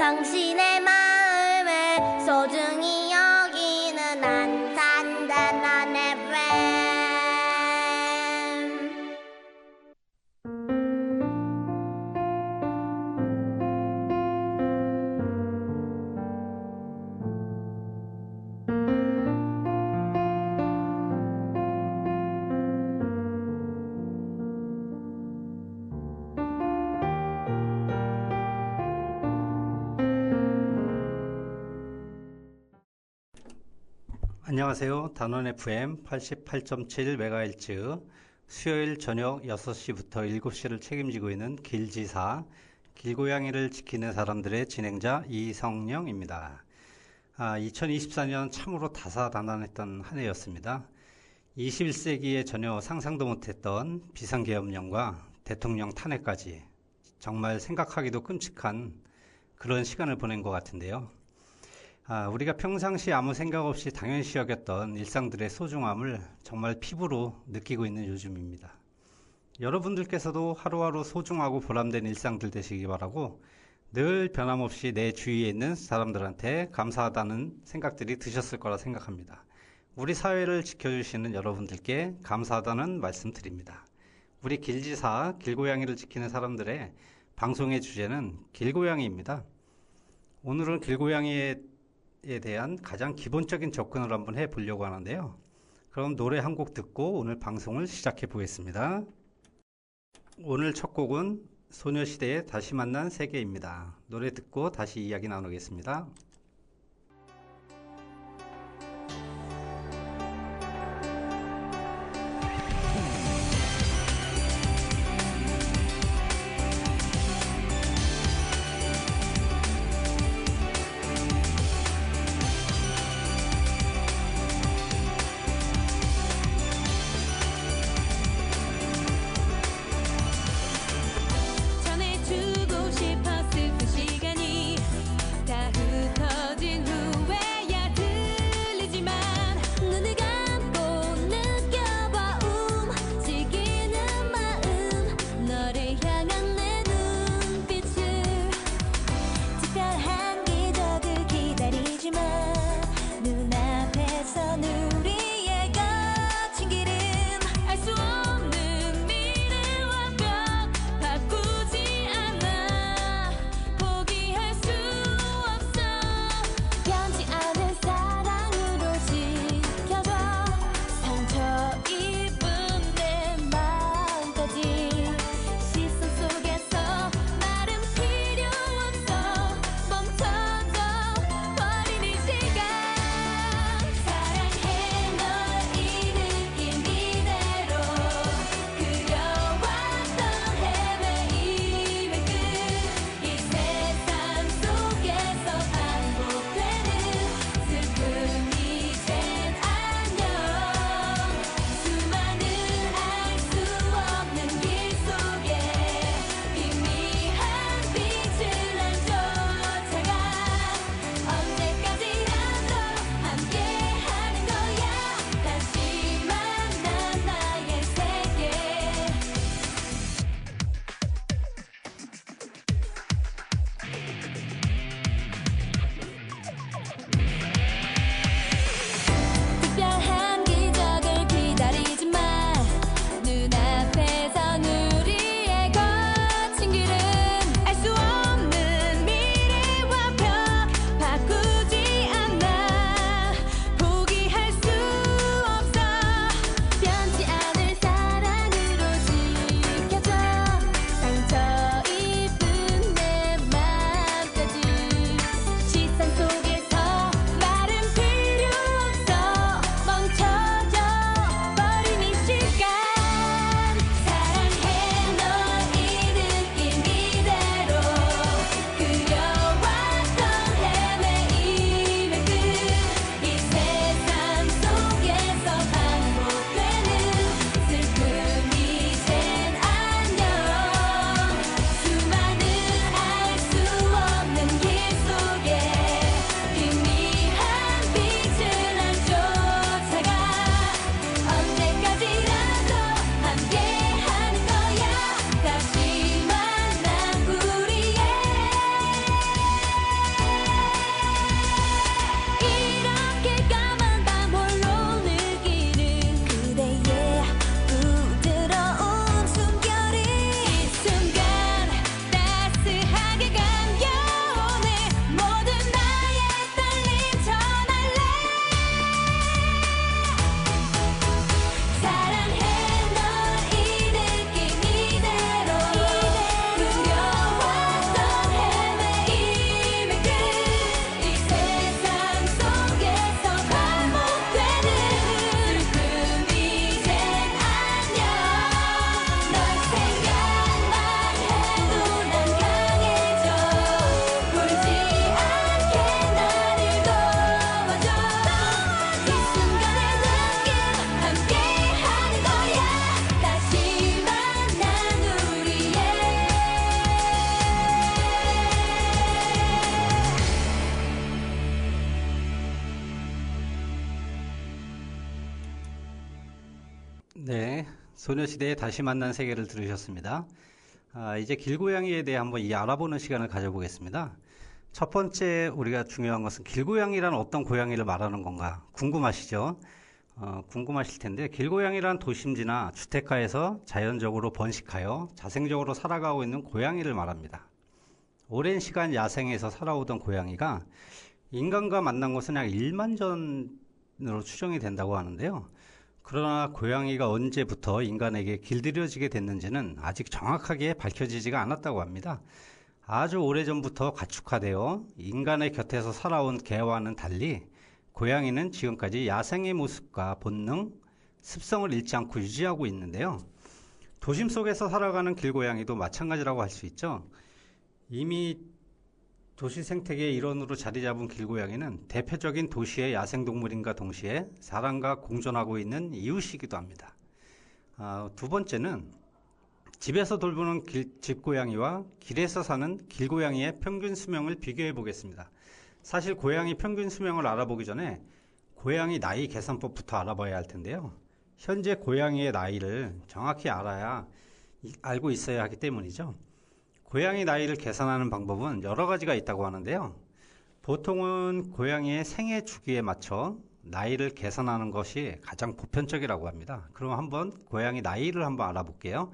당신의 마음을 소중히 여기는 안산단한 FM. 안녕하세요. 단원 FM 88.7MHz 수요일 저녁 6시부터 7시를 책임지고 있는 길지사 길고양이를 지키는 사람들의 진행자 이성령입니다. 2024년 참으로 다사다난했던 한 해였습니다. 21세기에 전혀 상상도 못했던 비상계엄령과 대통령 탄핵까지 정말 생각하기도 끔찍한 그런 시간을 보낸 것 같은데요. 우리가 평상시 아무 생각 없이 당연시 여겼던 일상들의 소중함을 정말 피부로 느끼고 있는 요즘입니다. 여러분들께서도 하루하루 소중하고 보람된 일상들 되시기 바라고 늘 변함없이 내 주위에 있는 사람들한테 감사하다는 생각들이 드셨을 거라 생각합니다. 우리 사회를 지켜주시는 여러분들께 감사하다는 말씀 드립니다. 우리 길지사 길고양이를 지키는 사람들의 방송의 주제는 길고양이입니다. 오늘은 길고양이에 대한 가장 기본적인 접근을 한번 해보려고 하는데요. 그럼 노래 한 곡 듣고 오늘 방송을 시작해 보겠습니다. 오늘 첫 곡은 소녀시대의 다시 만난 세계입니다. 노래 듣고 다시 이야기 나누겠습니다. 전해주고 싶었을 그 시간이 다 흩어져 소녀시대의 다시 만난 세계를 들으셨습니다. 이제 길고양이에 대해 한번 알아보는 시간을 가져보겠습니다. 첫 번째 우리가 중요한 것은 길고양이란 어떤 고양이를 말하는 건가 궁금하시죠? 궁금하실 텐데 길고양이란 도심지나 주택가에서 자연적으로 번식하여 자생적으로 살아가고 있는 고양이를 말합니다. 오랜 시간 야생에서 살아오던 고양이가 인간과 만난 것은 약 1만 전으로 추정이 된다고 하는데요. 그러나 고양이가 언제부터 인간에게 길들여지게 됐는지는 아직 정확하게 밝혀지지가 않았다고 합니다. 아주 오래전부터 가축화되어 인간의 곁에서 살아온 개와는 달리 고양이는 지금까지 야생의 모습과 본능, 습성을 잃지 않고 유지하고 있는데요. 도심 속에서 살아가는 길고양이도 마찬가지라고 할 수 있죠. 이미 도시 생태계의 일원으로 자리 잡은 길고양이는 대표적인 도시의 야생동물인과 동시에 사람과 공존하고 있는 이웃이기도 합니다. 두 번째는 집에서 돌보는 집고양이와 길에서 사는 길고양이의 평균 수명을 비교해 보겠습니다. 사실 고양이 평균 수명을 알아보기 전에 고양이 나이 계산법부터 알아봐야 할 텐데요. 현재 고양이의 나이를 정확히 알고 있어야 하기 때문이죠. 고양이 나이를 계산하는 방법은 여러 가지가 있다고 하는데요. 보통은 고양이의 생애 주기에 맞춰 나이를 계산하는 것이 가장 보편적이라고 합니다. 그럼 한번 고양이 나이를 한번 알아볼게요.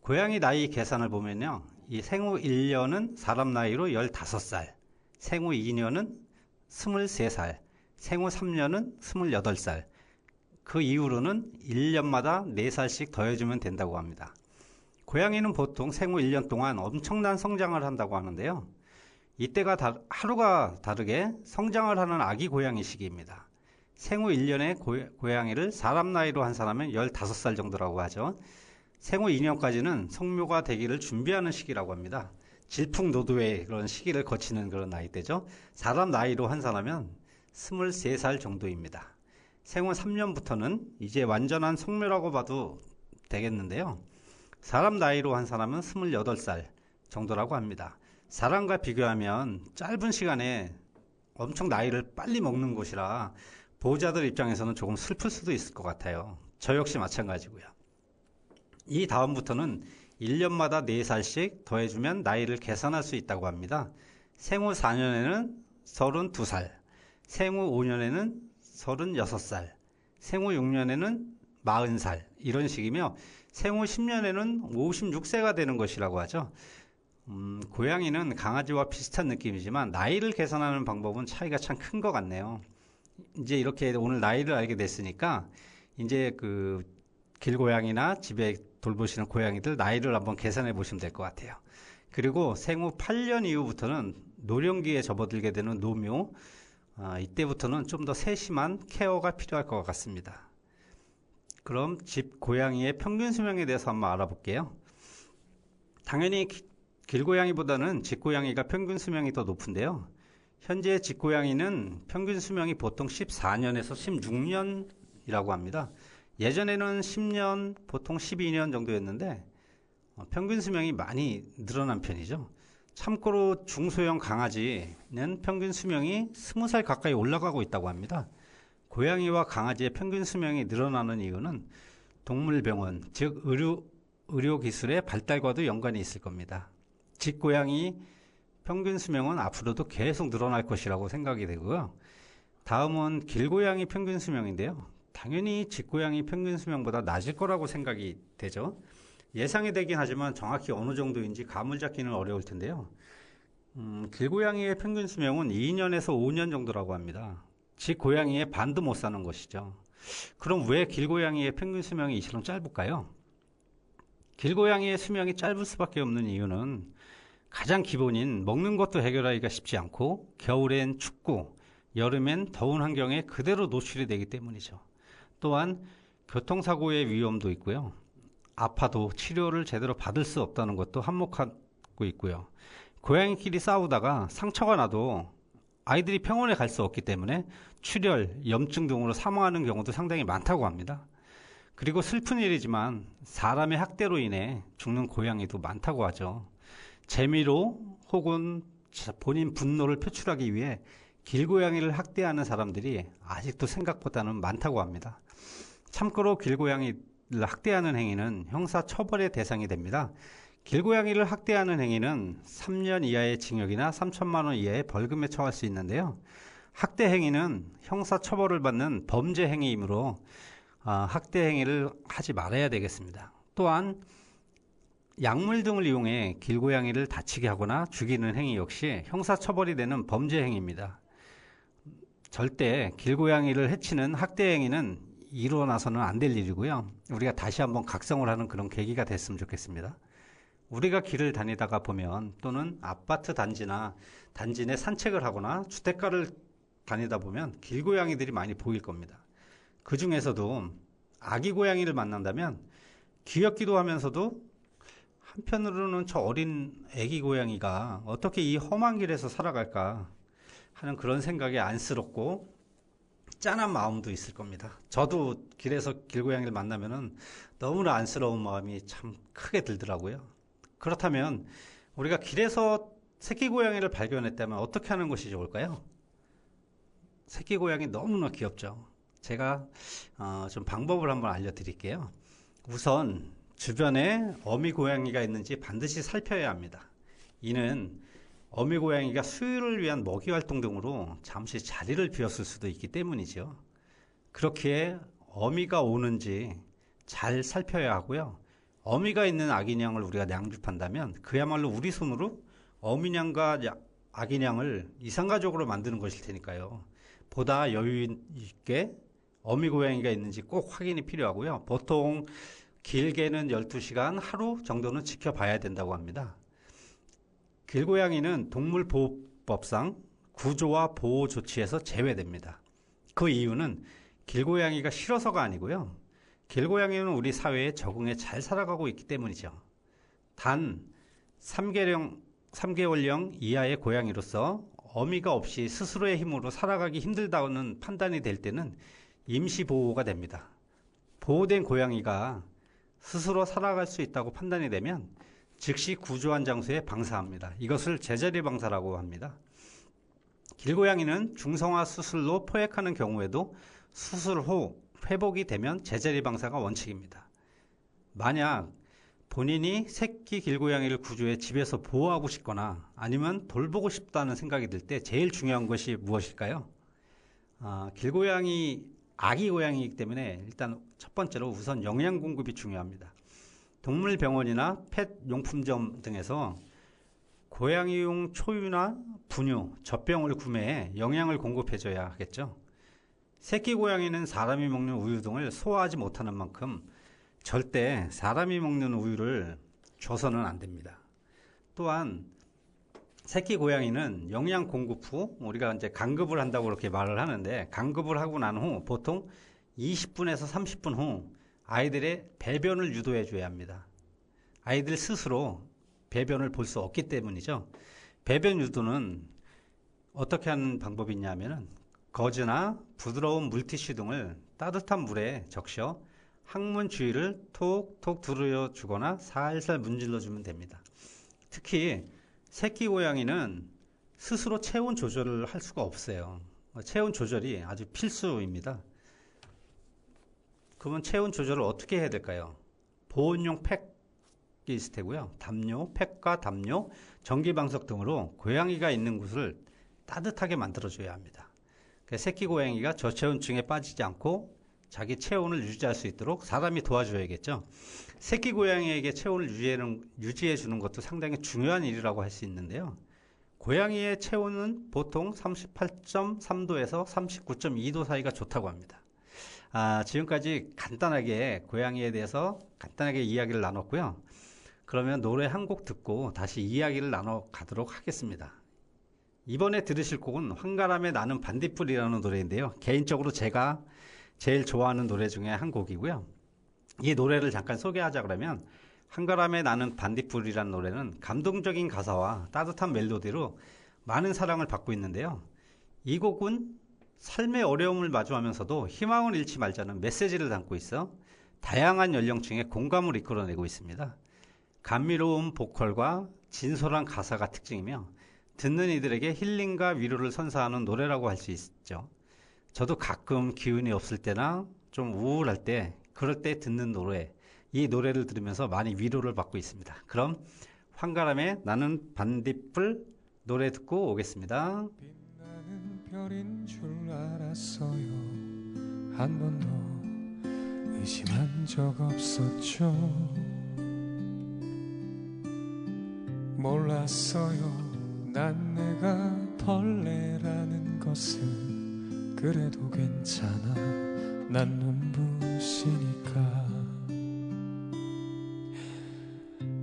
고양이 나이 계산을 보면요. 이 생후 1년은 사람 나이로 15살, 생후 2년은 23살, 생후 3년은 28살, 그 이후로는 1년마다 4살씩 더해주면 된다고 합니다. 고양이는 보통 생후 1년 동안 엄청난 성장을 한다고 하는데요. 이때가 하루가 다르게 성장을 하는 아기 고양이 시기입니다. 생후 1년의 고양이를 사람 나이로 한 사람은 15살 정도라고 하죠. 생후 2년까지는 성묘가 되기를 준비하는 시기라고 합니다. 질풍노도의 그런 시기를 거치는 그런 나이대죠. 사람 나이로 한 사람은 23살 정도입니다. 생후 3년부터는 이제 완전한 성묘라고 봐도 되겠는데요. 사람 나이로 한 사람은 28살 정도라고 합니다. 사람과 비교하면 짧은 시간에 엄청 나이를 빨리 먹는 곳이라 보호자들 입장에서는 조금 슬플 수도 있을 것 같아요. 저 역시 마찬가지고요. 이 다음부터는 1년마다 4살씩 더해주면 나이를 계산할 수 있다고 합니다. 생후 4년에는 32살, 생후 5년에는 36살, 생후 6년에는 40살 이런 식이며 생후 10년에는 56세가 되는 것이라고 하죠. 고양이는 강아지와 비슷한 느낌이지만 나이를 계산하는 방법은 차이가 참 큰 것 같네요. 이제 이렇게 오늘 나이를 알게 됐으니까 이제 그 길고양이나 집에 돌보시는 고양이들 나이를 한번 계산해 보시면 될 것 같아요. 그리고 생후 8년 이후부터는 노령기에 접어들게 되는 노묘, 이때부터는 좀 더 세심한 케어가 필요할 것 같습니다. 그럼 집 고양이의 평균 수명에 대해서 한번 알아볼게요. 당연히 길고양이보다는 집고양이가 평균 수명이 더 높은데요. 현재 집고양이는 평균 수명이 보통 14년에서 16년이라고 합니다. 예전에는 10년, 보통 12년 정도였는데 평균 수명이 많이 늘어난 편이죠. 참고로 중소형 강아지는 평균 수명이 20살 가까이 올라가고 있다고 합니다. 고양이와 강아지의 평균 수명이 늘어나는 이유는 동물병원, 즉 의료기술의 발달과도 연관이 있을 겁니다. 집고양이 평균 수명은 앞으로도 계속 늘어날 것이라고 생각이 되고요. 다음은 길고양이 평균 수명인데요. 당연히 집고양이 평균 수명보다 낮을 거라고 생각이 되죠. 예상이 되긴 하지만 정확히 어느 정도인지 감을 잡기는 어려울 텐데요. 길고양이의 평균 수명은 2년에서 5년 정도라고 합니다. 집고양이의 반도 못 사는 것이죠. 그럼 왜 길고양이의 평균 수명이 이처럼 짧을까요? 길고양이의 수명이 짧을 수밖에 없는 이유는 가장 기본인 먹는 것도 해결하기가 쉽지 않고 겨울엔 춥고 여름엔 더운 환경에 그대로 노출이 되기 때문이죠. 또한 교통사고의 위험도 있고요. 아파도 치료를 제대로 받을 수 없다는 것도 한몫하고 있고요. 고양이끼리 싸우다가 상처가 나도 아이들이 병원에 갈 수 없기 때문에 출혈, 염증 등으로 사망하는 경우도 상당히 많다고 합니다. 그리고 슬픈 일이지만 사람의 학대로 인해 죽는 고양이도 많다고 하죠. 재미로 혹은 본인 분노를 표출하기 위해 길고양이를 학대하는 사람들이 아직도 생각보다는 많다고 합니다. 참고로 길고양이 학대하는 행위는 형사처벌의 대상이 됩니다. 길고양이를 학대하는 행위는 3년 이하의 징역이나 3천만 원 이하의 벌금에 처할 수 있는데요. 학대 행위는 형사처벌을 받는 범죄 행위이므로 학대 행위를 하지 말아야 되겠습니다. 또한 약물 등을 이용해 길고양이를 다치게 하거나 죽이는 행위 역시 형사처벌이 되는 범죄 행위입니다. 절대 길고양이를 해치는 학대 행위는 일어나서는 안 될 일이고요. 우리가 다시 한번 각성을 하는 그런 계기가 됐으면 좋겠습니다. 우리가 길을 다니다가 보면 또는 아파트 단지나 단지 내 산책을 하거나 주택가를 다니다 보면 길고양이들이 많이 보일 겁니다. 그 중에서도 아기 고양이를 만난다면 귀엽기도 하면서도 한편으로는 저 어린 아기 고양이가 어떻게 이 험한 길에서 살아갈까 하는 그런 생각에 안쓰럽고 짠한 마음도 있을 겁니다. 저도 길에서 길고양이를 만나면 너무나 안쓰러운 마음이 참 크게 들더라고요. 그렇다면 우리가 길에서 새끼 고양이를 발견했다면 어떻게 하는 것이 좋을까요? 새끼 고양이 너무나 귀엽죠. 제가 좀 방법을 한번 알려드릴게요. 우선 주변에 어미 고양이가 있는지 반드시 살펴야 합니다. 이는 어미 고양이가 수유를 위한 먹이 활동 등으로 잠시 자리를 비웠을 수도 있기 때문이죠. 그렇기에 어미가 오는지 잘 살펴야 하고요. 어미가 있는 아기냥을 우리가 양육한다면 그야말로 우리 손으로 어미냥과 아기냥을 이상가족으로 만드는 것일 테니까요. 보다 여유 있게 어미 고양이가 있는지 꼭 확인이 필요하고요. 보통 길게는 12시간 하루 정도는 지켜봐야 된다고 합니다. 길고양이는 동물보호법상 구조와 보호 조치에서 제외됩니다. 그 이유는 길고양이가 싫어서가 아니고요. 길고양이는 우리 사회에 적응해 잘 살아가고 있기 때문이죠. 단 3개월령 이하의 고양이로서 어미가 없이 스스로의 힘으로 살아가기 힘들다는 판단이 될 때는 임시보호가 됩니다. 보호된 고양이가 스스로 살아갈 수 있다고 판단이 되면 즉시 구조한 장소에 방사합니다. 이것을 제자리 방사라고 합니다. 길고양이는 중성화 수술로 포획하는 경우에도 수술 후 회복이 되면 제자리 방사가 원칙입니다. 만약 본인이 새끼 길고양이를 구조해 집에서 보호하고 싶거나 아니면 돌보고 싶다는 생각이 들 때 제일 중요한 것이 무엇일까요? 길고양이 아기 고양이이기 때문에 일단 첫 번째로 우선 영양 공급이 중요합니다. 동물병원이나 펫 용품점 등에서 고양이용 초유나 분유, 젖병을 구매해 영양을 공급해줘야 하겠죠. 새끼 고양이는 사람이 먹는 우유 등을 소화하지 못하는 만큼 절대 사람이 먹는 우유를 줘서는 안 됩니다. 또한 새끼 고양이는 영양 공급 후 우리가 이제 간급을 한다고 그렇게 말을 하는데 간급을 하고 난 후 보통 20분에서 30분 후 아이들의 배변을 유도해 줘야 합니다. 아이들 스스로 배변을 볼 수 없기 때문이죠. 배변 유도는 어떻게 하는 방법이 있냐면은 거즈나 부드러운 물티슈 등을 따뜻한 물에 적셔 항문 주위를 톡톡 두르려 주거나 살살 문질러 주면 됩니다. 특히 새끼 고양이는 스스로 체온 조절을 할 수가 없어요. 체온 조절이 아주 필수입니다. 그러면 체온 조절을 어떻게 해야 될까요? 보온용 팩이 있을 테고요. 담요, 팩과 담요, 전기방석 등으로 고양이가 있는 곳을 따뜻하게 만들어줘야 합니다. 새끼 고양이가 저체온증에 빠지지 않고 자기 체온을 유지할 수 있도록 사람이 도와줘야겠죠. 새끼 고양이에게 체온을 유지해 주는 것도 상당히 중요한 일이라고 할 수 있는데요. 고양이의 체온은 보통 38.3도에서 39.2도 사이가 좋다고 합니다. 지금까지 간단하게 고양이에 대해서 간단하게 이야기를 나눴고요. 그러면 노래 한 곡 듣고 다시 이야기를 나눠 가도록 하겠습니다. 이번에 들으실 곡은 황가람의 나는 반딧불이라는 노래인데요. 개인적으로 제가 제일 좋아하는 노래 중에 한 곡이고요. 이 노래를 잠깐 소개하자 그러면 한가람의 나는 반딧불이라는 노래는 감동적인 가사와 따뜻한 멜로디로 많은 사랑을 받고 있는데요. 이 곡은 삶의 어려움을 마주하면서도 희망을 잃지 말자는 메시지를 담고 있어 다양한 연령층의 공감을 이끌어내고 있습니다. 감미로운 보컬과 진솔한 가사가 특징이며 듣는 이들에게 힐링과 위로를 선사하는 노래라고 할 수 있죠. 저도 가끔 기운이 없을 때나 좀 우울할 때 그럴 때 듣는 노래, 이 노래를 들으면서 많이 위로를 받고 있습니다. 그럼 황가람의 나는 반딧불 노래 듣고 오겠습니다. 빛나는 별인 줄 알았어요. 한 번도 의심한 적 없었죠. 몰랐어요. 난 내가 벌레라는 것을. 그래도 괜찮아. 난 눈부시니까.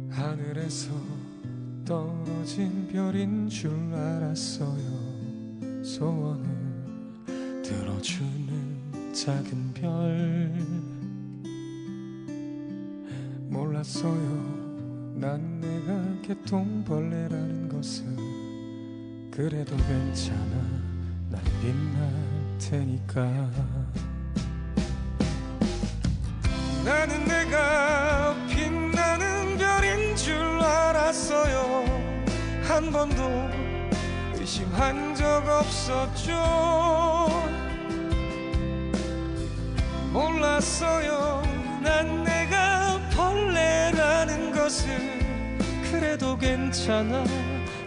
하늘에서 떨어진 별인 줄 알았어요. 소원을 들어주는 작은 별. 몰랐어요. 난 내가 개똥벌레라는 것을. 그래도 괜찮아. 난 빛날 테니까. 나는 내가 빛나는 별인 줄 알았어요. 한 번도 의심한 적 없었죠. 몰랐어요. 난 내가 벌레라는 것을. 그래도 괜찮아.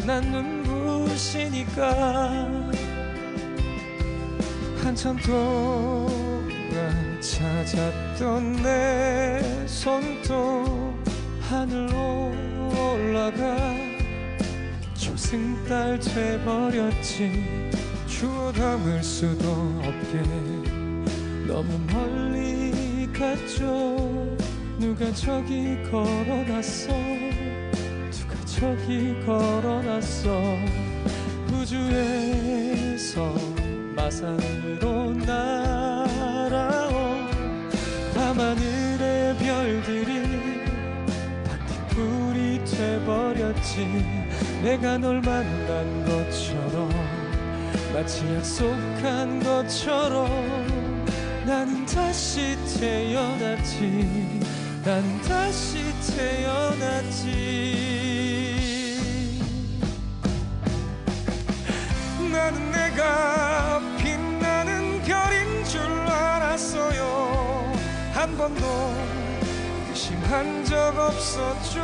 난 눈부시니까. 한참 동안 찾았던 내 손도 하늘로 올라가 조승달 돼버렸지. 주워 담을 수도 없게 너무 멀리 갔죠. 누가 저기 걸어놨어. 누가 저기 걸어놨어. 우주에서 마산으로 날아온 밤하늘의 별들이 반딧불이 돼버렸지. 내가 널 만난 것처럼 마치 약속한 것처럼 나는 다시 태어났지. 난 다시 태어났지. 나는 내가 빛나는 별인 줄 알았어요. 한 번도 의심한 적 없었죠.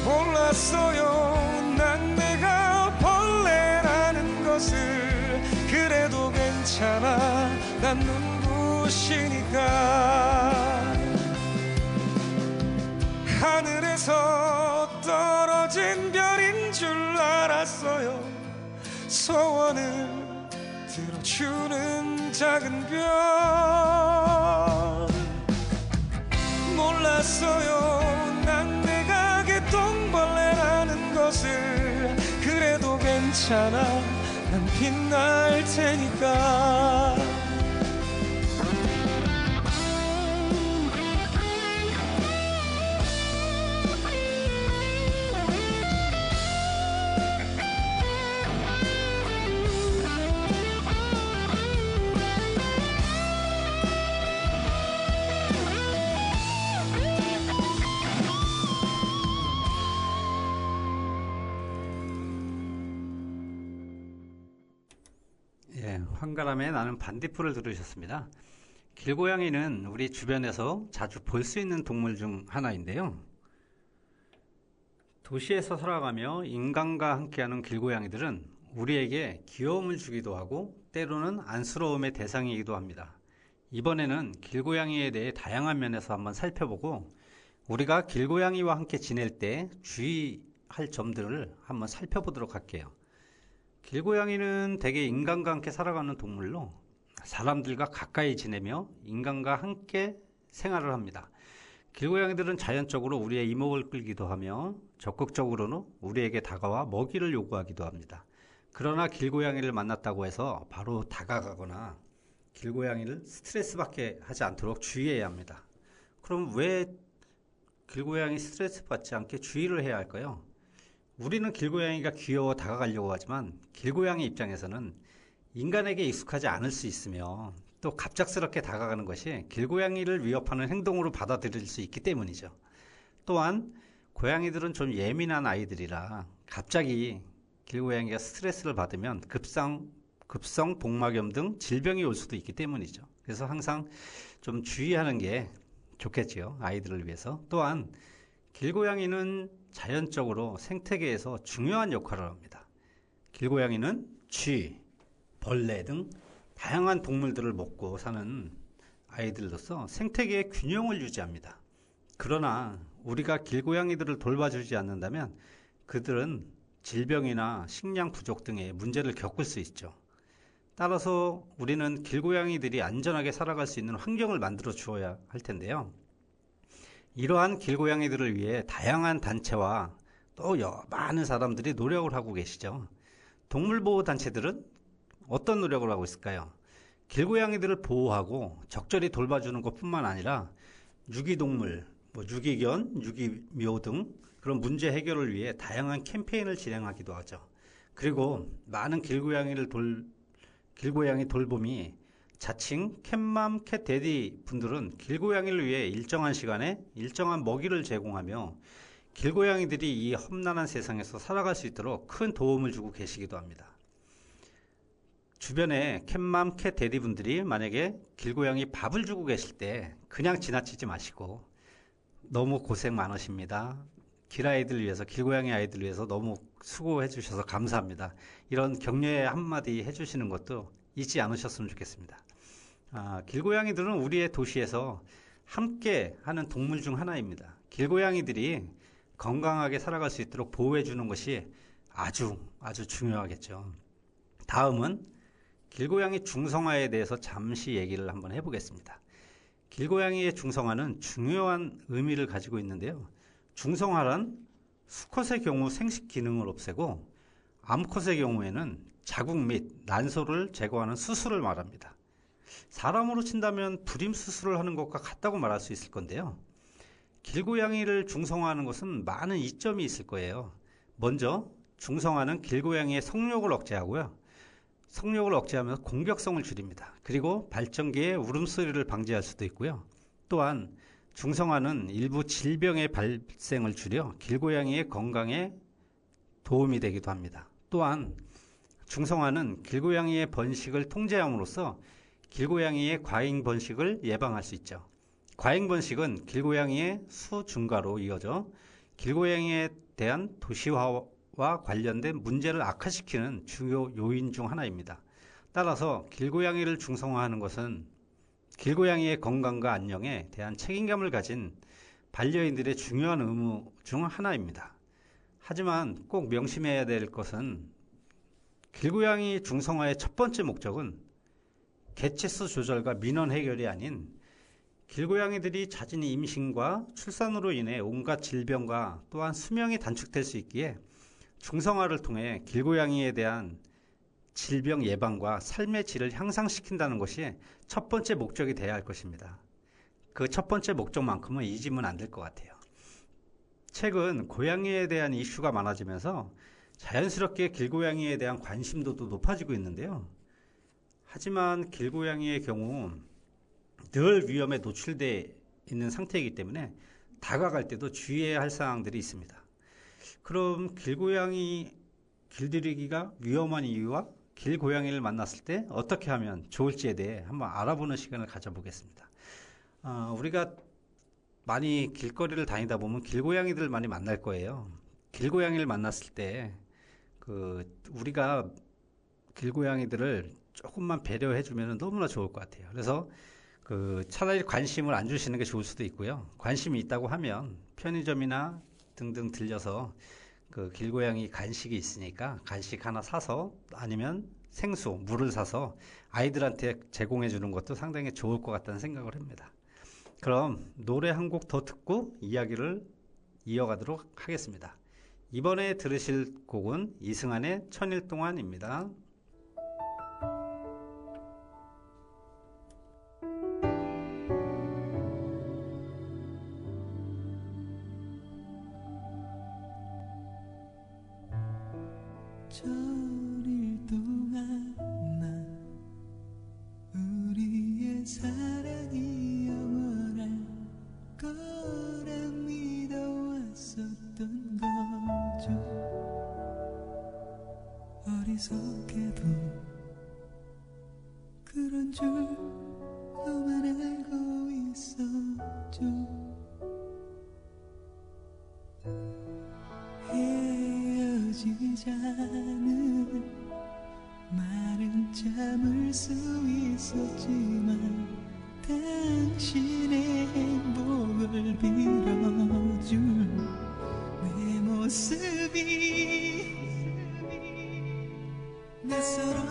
몰랐어요. 난 내가 벌레라는 것을. 그래도 괜찮아. 난 눈부시니까. 하늘에서 떨어진 별인 줄 알았어요. 소원을 들어주는 작은 별. 몰랐어요. 난 내가 개똥벌레라는 것을. 그래도 괜찮아. 난 빛날 테니까. 황가람의 나는 반딧불을 들으셨습니다. 길고양이는 우리 주변에서 자주 볼 수 있는 동물 중 하나인데요. 도시에서 살아가며 인간과 함께하는 길고양이들은 우리에게 귀여움을 주기도 하고 때로는 안쓰러움의 대상이기도 합니다. 이번에는 길고양이에 대해 다양한 면에서 한번 살펴보고 우리가 길고양이와 함께 지낼 때 주의할 점들을 한번 살펴보도록 할게요. 길고양이는 대개 인간과 함께 살아가는 동물로 사람들과 가까이 지내며 인간과 함께 생활을 합니다. 길고양이들은 자연적으로 우리의 이목을 끌기도 하며 적극적으로는 우리에게 다가와 먹이를 요구하기도 합니다. 그러나 길고양이를 만났다고 해서 바로 다가가거나 길고양이를 스트레스 받게 하지 않도록 주의해야 합니다. 그럼 왜 길고양이 스트레스 받지 않게 주의를 해야 할까요? 우리는 길고양이가 귀여워 다가가려고 하지만 길고양이 입장에서는 인간에게 익숙하지 않을 수 있으며 또 갑작스럽게 다가가는 것이 길고양이를 위협하는 행동으로 받아들일 수 있기 때문이죠. 또한 고양이들은 좀 예민한 아이들이라 갑자기 길고양이가 스트레스를 받으면 급성 복막염 등 질병이 올 수도 있기 때문이죠. 그래서 항상 좀 주의하는 게 좋겠지요. 아이들을 위해서. 또한 길고양이는 자연적으로 생태계에서 중요한 역할을 합니다. 길고양이는 쥐, 벌레 등 다양한 동물들을 먹고 사는 아이들로서 생태계의 균형을 유지합니다. 그러나 우리가 길고양이들을 돌봐주지 않는다면 그들은 질병이나 식량 부족 등의 문제를 겪을 수 있죠. 따라서 우리는 길고양이들이 안전하게 살아갈 수 있는 환경을 만들어 주어야 할 텐데요. 이러한 길고양이들을 위해 다양한 단체와 또 많은 사람들이 노력을 하고 계시죠. 동물보호단체들은 어떤 노력을 하고 있을까요? 길고양이들을 보호하고 적절히 돌봐주는 것뿐만 아니라 유기동물, 유기견, 유기묘 등 그런 문제 해결을 위해 다양한 캠페인을 진행하기도 하죠. 그리고 많은 길고양이 돌봄이 자칭 캣맘, 캣데디 분들은 길고양이를 위해 일정한 시간에 일정한 먹이를 제공하며 길고양이들이 이 험난한 세상에서 살아갈 수 있도록 큰 도움을 주고 계시기도 합니다. 주변에 캣맘, 캣데디 분들이 만약에 길고양이 밥을 주고 계실 때 그냥 지나치지 마시고 너무 고생 많으십니다. 길아이들 위해서, 길고양이 아이들 위해서 너무 수고해 주셔서 감사합니다. 이런 격려의 한마디 해주시는 것도 잊지 않으셨으면 좋겠습니다. 길고양이들은 우리의 도시에서 함께 하는 동물 중 하나입니다. 길고양이들이 건강하게 살아갈 수 있도록 보호해 주는 것이 아주 중요하겠죠. 다음은 길고양이 중성화에 대해서 잠시 얘기를 한번 해보겠습니다. 길고양이의 중성화는 중요한 의미를 가지고 있는데요. 중성화란 수컷의 경우 생식 기능을 없애고 암컷의 경우에는 자궁 및 난소를 제거하는 수술을 말합니다. 사람으로 친다면 불임 수술을 하는 것과 같다고 말할 수 있을 건데요. 길고양이를 중성화하는 것은 많은 이점이 있을 거예요. 먼저 중성화는 길고양이의 성욕을 억제하고요. 성욕을 억제하면서 공격성을 줄입니다. 그리고 발전기의 울음소리를 방지할 수도 있고요. 또한 중성화는 일부 질병의 발생을 줄여 길고양이의 건강에 도움이 되기도 합니다. 또한 중성화는 길고양이의 번식을 통제함으로써 길고양이의 과잉 번식을 예방할 수 있죠. 과잉 번식은 길고양이의 수 증가로 이어져 길고양이에 대한 도시화와 관련된 문제를 악화시키는 주요 요인 중 하나입니다. 따라서 길고양이를 중성화하는 것은 길고양이의 건강과 안녕에 대한 책임감을 가진 반려인들의 중요한 의무 중 하나입니다. 하지만 꼭 명심해야 될 것은 길고양이 중성화의 첫 번째 목적은 개체수 조절과 민원 해결이 아닌 길고양이들이 잦은 임신과 출산으로 인해 온갖 질병과 또한 수명이 단축될 수 있기에 중성화를 통해 길고양이에 대한 질병 예방과 삶의 질을 향상시킨다는 것이 첫 번째 목적이 되어야 할 것입니다. 그 첫 번째 목적만큼은 잊으면 안 될 것 같아요. 최근 고양이에 대한 이슈가 많아지면서 자연스럽게 길고양이에 대한 관심도도 높아지고 있는데요. 하지만 길고양이의 경우 늘 위험에 노출되어 있는 상태이기 때문에 다가갈 때도 주의해야 할 사항들이 있습니다. 그럼 길들이기가 위험한 이유와 길고양이를 만났을 때 어떻게 하면 좋을지에 대해 한번 알아보는 시간을 가져보겠습니다. 우리가 많이 길거리를 다니다 보면 길고양이들을 많이 만날 거예요. 길고양이를 만났을 때 우리가 길고양이들을 조금만 배려해 주면 너무나 좋을 것 같아요. 그래서 차라리 관심을 안 주시는 게 좋을 수도 있고요. 관심이 있다고 하면 편의점이나 등등 들려서 길고양이 간식이 있으니까 간식 하나 사서 아니면 생수, 물을 사서 아이들한테 제공해 주는 것도 상당히 좋을 것 같다는 생각을 합니다. 그럼 노래 한 곡 더 듣고 이야기를 이어가도록 하겠습니다. 이번에 들으실 곡은 이승환의 천일 동안입니다. 천일 동안 난 우리의 사랑이 영원할 거라 믿어왔었던 거죠. 어리석게도 잠자는 말은 참을 수 있었지만 당신의 행복을 빌어줄 내 모습이 낯설어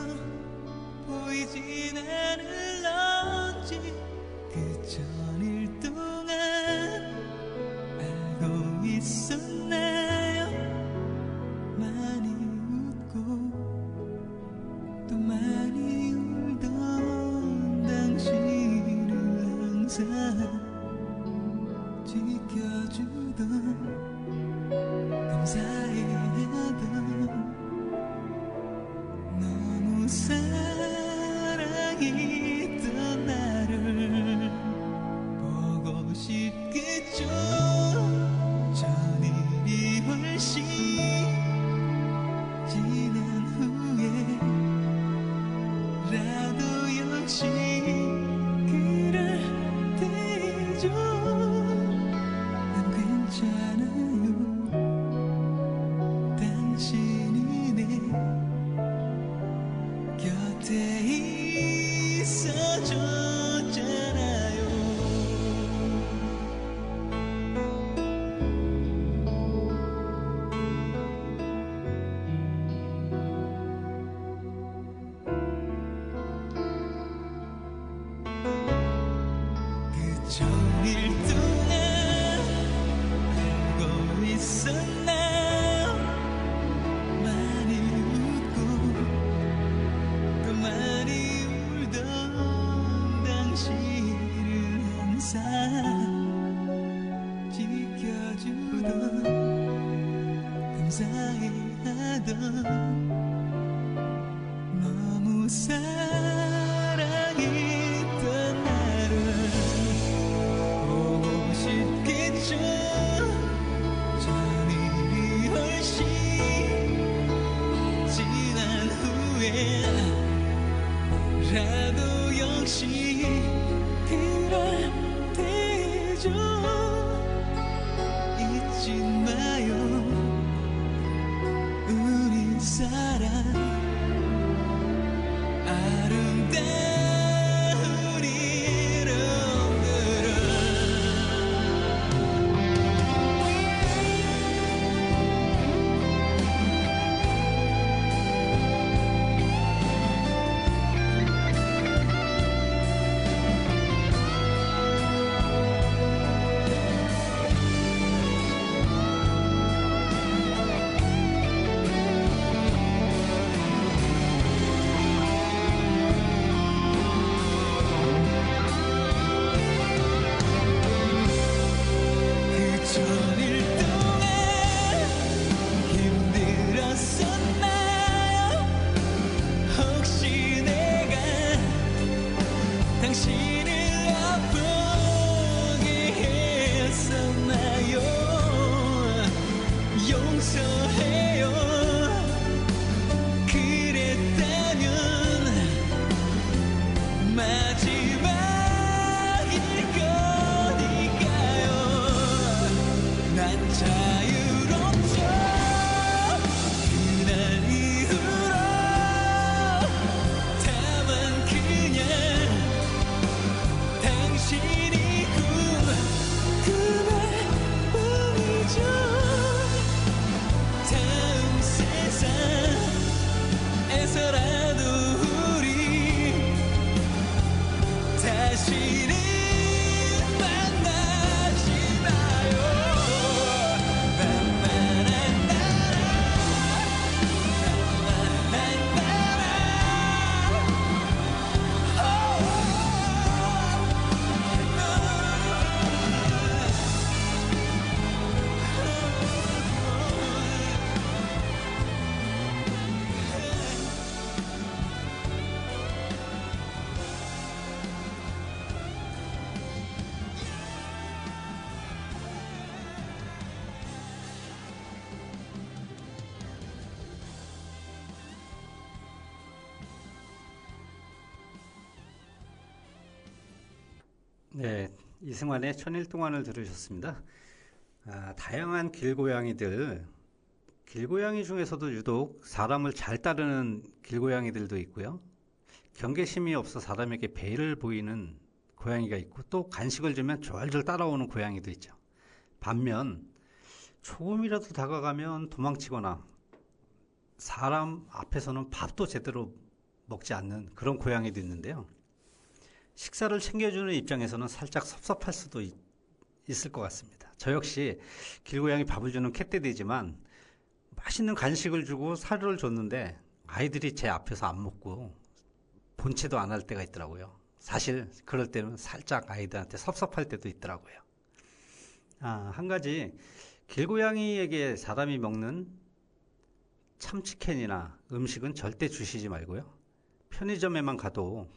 보이진 않을런지 그 전일 동안 알고 있었나요? 많이 웃고 또 많이 울던 당신을 항상 지켜주던 감사해하던 너무 사랑했던 나를 보고 싶겠죠. 전일이 훨씬 지난 후에라도 역시 그럴 때죠. 난 괜찮아요. 당신이 내 곁에 있어줬잖아요. 그 전일 동안 알고 있었나요? 많이 웃고 또 많이 울던 당신을 항상 지켜주던 감사해하던 너무 사랑했던 나를 보고 싶겠죠. 전일이 훨씬 지난 후에라도 역시 그럴 때죠. 잊지 마요. 우리 사랑 아름다운 이름들은 그 전일 동안 힘들었었나요? 혹시 내가 당신을 아프게 했었나요? 용서해요. 그랬다면 마지막일 거니까요. 난 자유롭죠. 그날 이후로 다만 그냥 당신이 꿈을 뿐이죠. 다음 세상에서라도 우리 다시는 만나지 마요. 네, 이승환의 천일 동안을 들으셨습니다. 다양한 길고양이들, 길고양이 중에서도 유독 사람을 잘 따르는 길고양이들도 있고요. 경계심이 없어 사람에게 배를 보이는 고양이가 있고, 또 간식을 주면 졸졸 따라오는 고양이도 있죠. 반면 조금이라도 다가가면 도망치거나 사람 앞에서는 밥도 제대로 먹지 않는 그런 고양이도 있는데요. 식사를 챙겨주는 입장에서는 살짝 섭섭할 수도 있을 것 같습니다. 저 역시 길고양이 밥을 주는 캣데디지만 맛있는 간식을 주고 사료를 줬는데 아이들이 제 앞에서 안 먹고 본체도 안 할 때가 있더라고요. 사실 그럴 때는 살짝 아이들한테 섭섭할 때도 있더라고요. 한 가지, 길고양이에게 사람이 먹는 참치캔이나 음식은 절대 주시지 말고요. 편의점에만 가도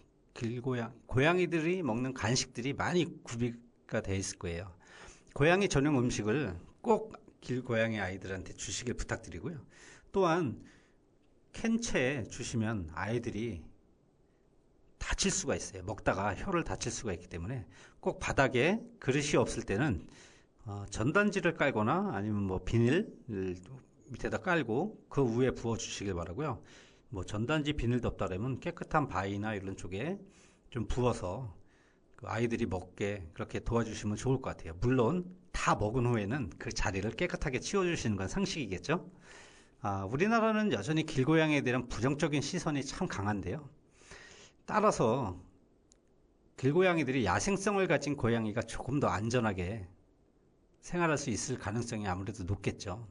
고양이들이 먹는 간식들이 많이 구비가 되어 있을 거예요. 고양이 전용 음식을 꼭 길고양이 아이들한테 주시길 부탁드리고요. 또한 캔채 주시면 아이들이 다칠 수가 있어요. 먹다가 혀를 다칠 수가 있기 때문에 꼭 바닥에 그릇이 없을 때는 전단지를 깔거나 아니면 뭐 비닐 밑에다 깔고 그 위에 부어 주시길 바라고요. 뭐 전단지 비닐도 없다 그러면 깨끗한 바위나 이런 쪽에 좀 부어서 그 아이들이 먹게 그렇게 도와주시면 좋을 것 같아요. 물론 다 먹은 후에는 그 자리를 깨끗하게 치워주시는 건 상식이겠죠. 우리나라는 여전히 길고양이에 대한 부정적인 시선이 참 강한데요. 따라서 길고양이들이 야생성을 가진 고양이가 조금 더 안전하게 생활할 수 있을 가능성이 아무래도 높겠죠.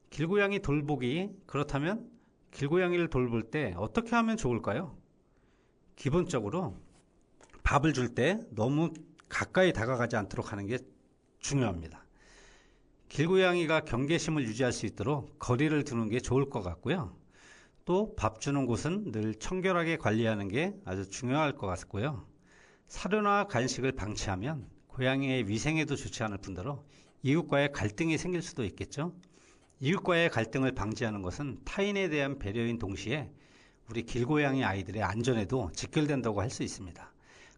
길고양이 돌보기, 그렇다면 길고양이를 돌볼 때 어떻게 하면 좋을까요? 기본적으로 밥을 줄 때 너무 가까이 다가가지 않도록 하는 게 중요합니다. 길고양이가 경계심을 유지할 수 있도록 거리를 두는 게 좋을 것 같고요. 또 밥 주는 곳은 늘 청결하게 관리하는 게 아주 중요할 것 같고요. 사료나 간식을 방치하면 고양이의 위생에도 좋지 않을 뿐더러 이웃과의 갈등이 생길 수도 있겠죠. 이웃과의 갈등을 방지하는 것은 타인에 대한 배려인 동시에 우리 길고양이 아이들의 안전에도 직결된다고 할 수 있습니다.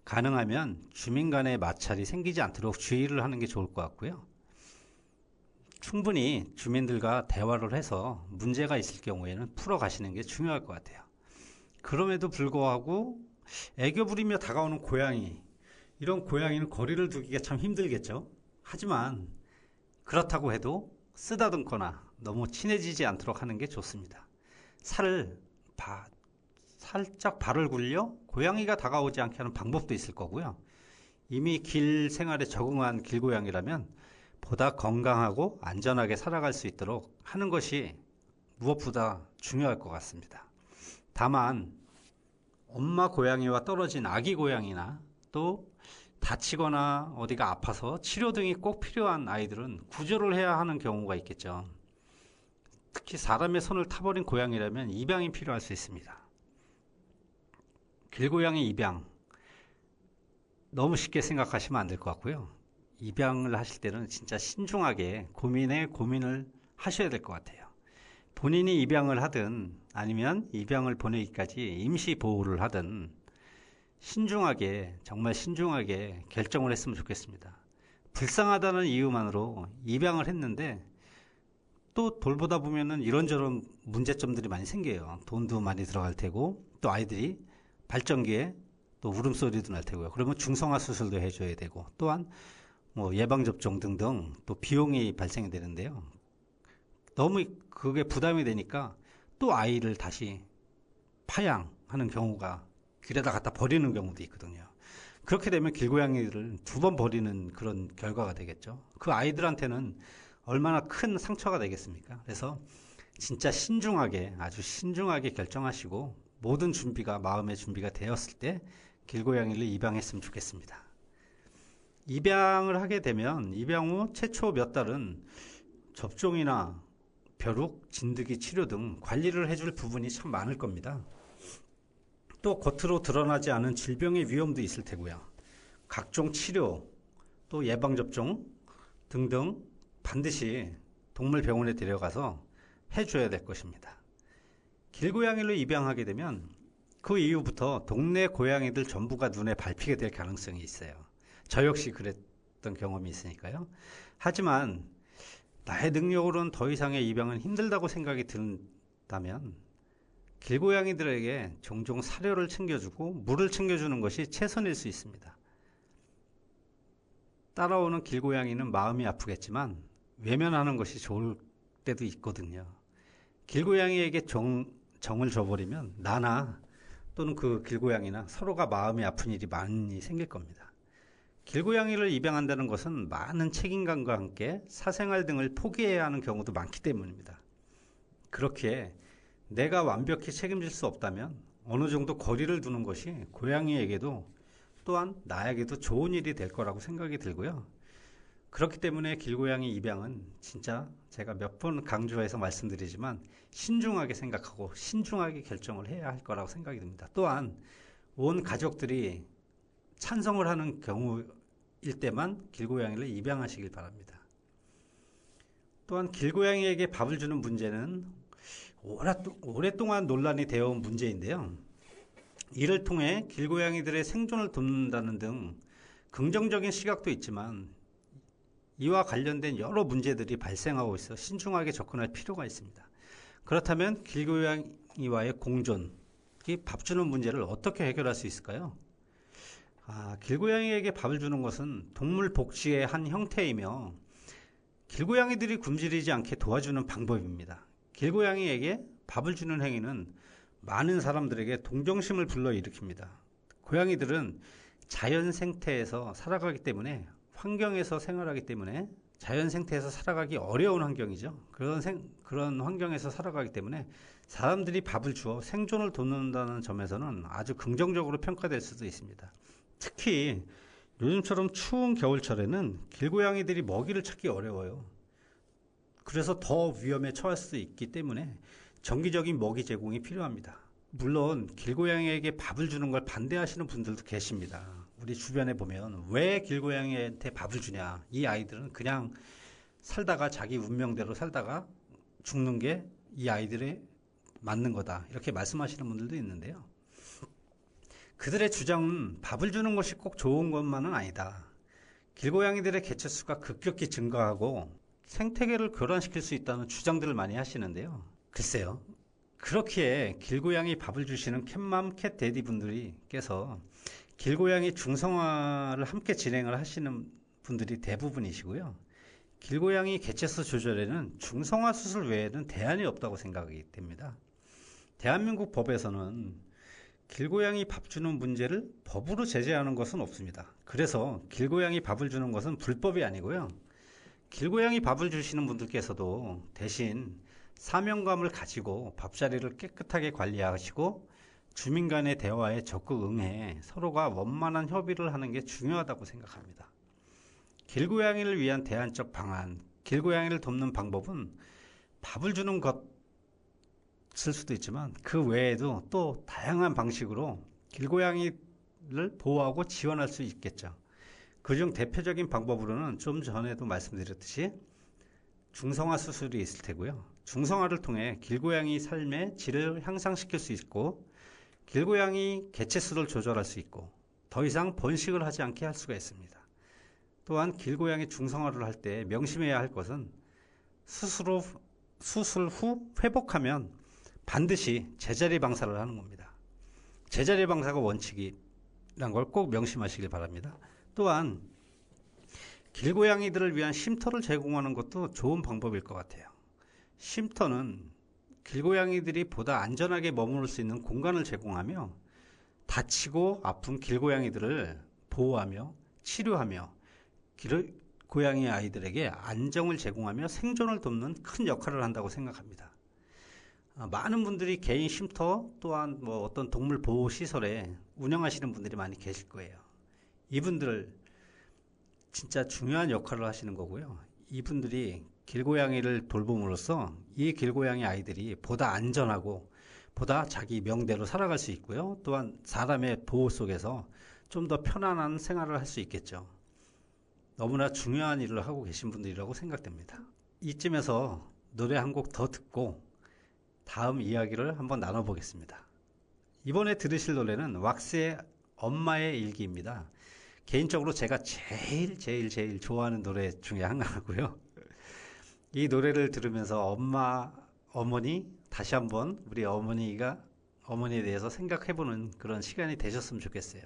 가능하면 주민 간의 마찰이 생기지 않도록 주의를 하는 게 좋을 것 같고요. 충분히 주민들과 대화를 해서 문제가 있을 경우에는 풀어가시는 게 중요할 것 같아요. 그럼에도 불구하고 애교 부리며 다가오는 고양이, 이런 고양이는 거리를 두기가 참 힘들겠죠. 하지만 그렇다고 해도 쓰다듬거나 너무 친해지지 않도록 하는 게 좋습니다. 살짝 발을 굴려 고양이가 다가오지 않게 하는 방법도 있을 거고요. 이미 길 생활에 적응한 길고양이라면 보다 건강하고 안전하게 살아갈 수 있도록 하는 것이 무엇보다 중요할 것 같습니다. 다만 엄마 고양이와 떨어진 아기 고양이나 또 다치거나 어디가 아파서 치료 등이 꼭 필요한 아이들은 구조를 해야 하는 경우가 있겠죠. 특히 사람의 손을 타버린 고양이라면 입양이 필요할 수 있습니다. 길고양이 입양 너무 쉽게 생각하시면 안 될 것 같고요. 입양을 하실 때는 진짜 신중하게 고민을 하셔야 될 것 같아요. 본인이 입양을 하든 아니면 입양을 보내기까지 임시 보호를 하든 정말 신중하게 결정을 했으면 좋겠습니다. 불쌍하다는 이유만으로 입양을 했는데 또 돌보다 보면은 이런저런 문제점들이 많이 생겨요. 돈도 많이 들어갈 테고 또 아이들이 발전기에 또 울음소리도 날 테고요. 그러면 중성화 수술도 해줘야 되고 또한 뭐 예방접종 등등 또 비용이 발생이 되는데요. 너무 그게 부담이 되니까 또 아이를 다시 파양하는 경우가 길에다 갖다 버리는 경우도 있거든요. 그렇게 되면 길고양이를 2번 버리는 그런 결과가 되겠죠. 그 아이들한테는 얼마나 큰 상처가 되겠습니까? 그래서 진짜 아주 신중하게 결정하시고 모든 마음의 준비가 되었을 때 길고양이를 입양했으면 좋겠습니다. 입양을 하게 되면 입양 후 최초 몇 달은 접종이나 벼룩, 진드기 치료 등 관리를 해줄 부분이 참 많을 겁니다. 또 겉으로 드러나지 않은 질병의 위험도 있을 테고요. 각종 치료, 또 예방접종 등등 반드시 동물병원에 데려가서 해줘야 될 것입니다. 길고양이를 입양하게 되면 그 이후부터 동네 고양이들 전부가 눈에 밟히게 될 가능성이 있어요. 저 역시 그랬던 경험이 있으니까요. 하지만 나의 능력으로는 더 이상의 입양은 힘들다고 생각이 든다면 길고양이들에게 종종 사료를 챙겨주고 물을 챙겨주는 것이 최선일 수 있습니다. 따라오는 길고양이는 마음이 아프겠지만 외면하는 것이 좋을 때도 있거든요. 길고양이에게 정을 줘버리면 나나 또는 그 길고양이나 서로가 마음이 아픈 일이 많이 생길 겁니다. 길고양이를 입양한다는 것은 많은 책임감과 함께 사생활 등을 포기해야 하는 경우도 많기 때문입니다. 그렇기에 내가 완벽히 책임질 수 없다면 어느 정도 거리를 두는 것이 고양이에게도 또한 나에게도 좋은 일이 될 거라고 생각이 들고요. 그렇기 때문에 길고양이 입양은 진짜 제가 몇 번 강조해서 말씀드리지만 신중하게 생각하고 신중하게 결정을 해야 할 거라고 생각이 듭니다. 또한 온 가족들이 찬성을 하는 경우일 때만 길고양이를 입양하시길 바랍니다. 또한 길고양이에게 밥을 주는 문제는 오랫동안 논란이 되어 온 문제인데요. 이를 통해 길고양이들의 생존을 돕는다는 등 긍정적인 시각도 있지만 이와 관련된 여러 문제들이 발생하고 있어 신중하게 접근할 필요가 있습니다. 그렇다면 길고양이와의 공존, 밥 주는 문제를 어떻게 해결할 수 있을까요? 길고양이에게 밥을 주는 것은 동물 복지의 한 형태이며 길고양이들이 굶주리지 않게 도와주는 방법입니다. 길고양이에게 밥을 주는 행위는 많은 사람들에게 동정심을 불러일으킵니다. 고양이들은 자연 생태에서 살아가기 때문에 환경에서 생활하기 때문에 자연 생태에서 살아가기 어려운 환경이죠. 그런 환경에서 살아가기 때문에 사람들이 밥을 주어 생존을 돕는다는 점에서는 아주 긍정적으로 평가될 수도 있습니다. 특히 요즘처럼 추운 겨울철에는 길고양이들이 먹이를 찾기 어려워요. 그래서 더 위험에 처할 수 있기 때문에 정기적인 먹이 제공이 필요합니다. 물론 길고양이에게 밥을 주는 걸 반대하시는 분들도 계십니다. 우리 주변에 보면 왜 길고양이한테 밥을 주냐, 이 아이들은 그냥 살다가 자기 운명대로 살다가 죽는 게 이 아이들의 맞는 거다, 이렇게 말씀하시는 분들도 있는데요. 그들의 주장은 밥을 주는 것이 꼭 좋은 것만은 아니다. 길고양이들의 개체수가 급격히 증가하고 생태계를 교란시킬 수 있다는 주장들을 많이 하시는데요. 글쎄요, 그렇기에 길고양이 밥을 주시는 캣맘 캣데디 분들께서 길고양이 중성화를 함께 진행을 하시는 분들이 대부분이시고요. 길고양이 개체수 조절에는 중성화 수술 외에는 대안이 없다고 생각이 됩니다. 대한민국 법에서는 길고양이 밥 주는 문제를 법으로 제재하는 것은 없습니다. 그래서 길고양이 밥을 주는 것은 불법이 아니고요. 길고양이 밥을 주시는 분들께서도 대신 사명감을 가지고 밥자리를 깨끗하게 관리하시고 주민 간의 대화에 적극 응해 서로가 원만한 협의를 하는 게 중요하다고 생각합니다. 길고양이를 위한 대안적 방안, 길고양이를 돕는 방법은 밥을 주는 것일 수도 있지만 그 외에도 또 다양한 방식으로 길고양이를 보호하고 지원할 수 있겠죠. 그중 대표적인 방법으로는 좀 전에도 말씀드렸듯이 중성화 수술이 있을 테고요. 중성화를 통해 길고양이 삶의 질을 향상시킬 수 있고 길고양이 개체수를 조절할 수 있고 더 이상 번식을 하지 않게 할 수가 있습니다. 또한 길고양이 중성화를 할 때 명심해야 할 것은 수술 후 회복하면 반드시 제자리 방사를 하는 겁니다. 제자리 방사가 원칙이란 걸 꼭 명심하시길 바랍니다. 또한 길고양이들을 위한 쉼터를 제공하는 것도 좋은 방법일 것 같아요. 쉼터는 길고양이들이 보다 안전하게 머무를 수 있는 공간을 제공하며 다치고 아픈 길고양이들을 보호하며 치료하며 길고양이 아이들에게 안정을 제공하며 생존을 돕는 큰 역할을 한다고 생각합니다. 많은 분들이 개인 쉼터 또한 어떤 동물 보호 시설에 운영하시는 분들이 많이 계실 거예요. 이분들 진짜 중요한 역할을 하시는 거고요. 이분들이 길고양이를 돌봄으로써 이 길고양이 아이들이 보다 안전하고 보다 자기 명대로 살아갈 수 있고요. 또한 사람의 보호 속에서 좀 더 편안한 생활을 할 수 있겠죠. 너무나 중요한 일을 하고 계신 분들이라고 생각됩니다. 이쯤에서 노래 한 곡 더 듣고 다음 이야기를 한번 나눠보겠습니다. 이번에 들으실 노래는 왁스의 엄마의 일기입니다. 개인적으로 제가 제일 좋아하는 노래 중에 하나고요. 이 노래를 들으면서 어머니, 다시 한번 우리 어머니에 대해서 생각해보는 그런 시간이 되셨으면 좋겠어요.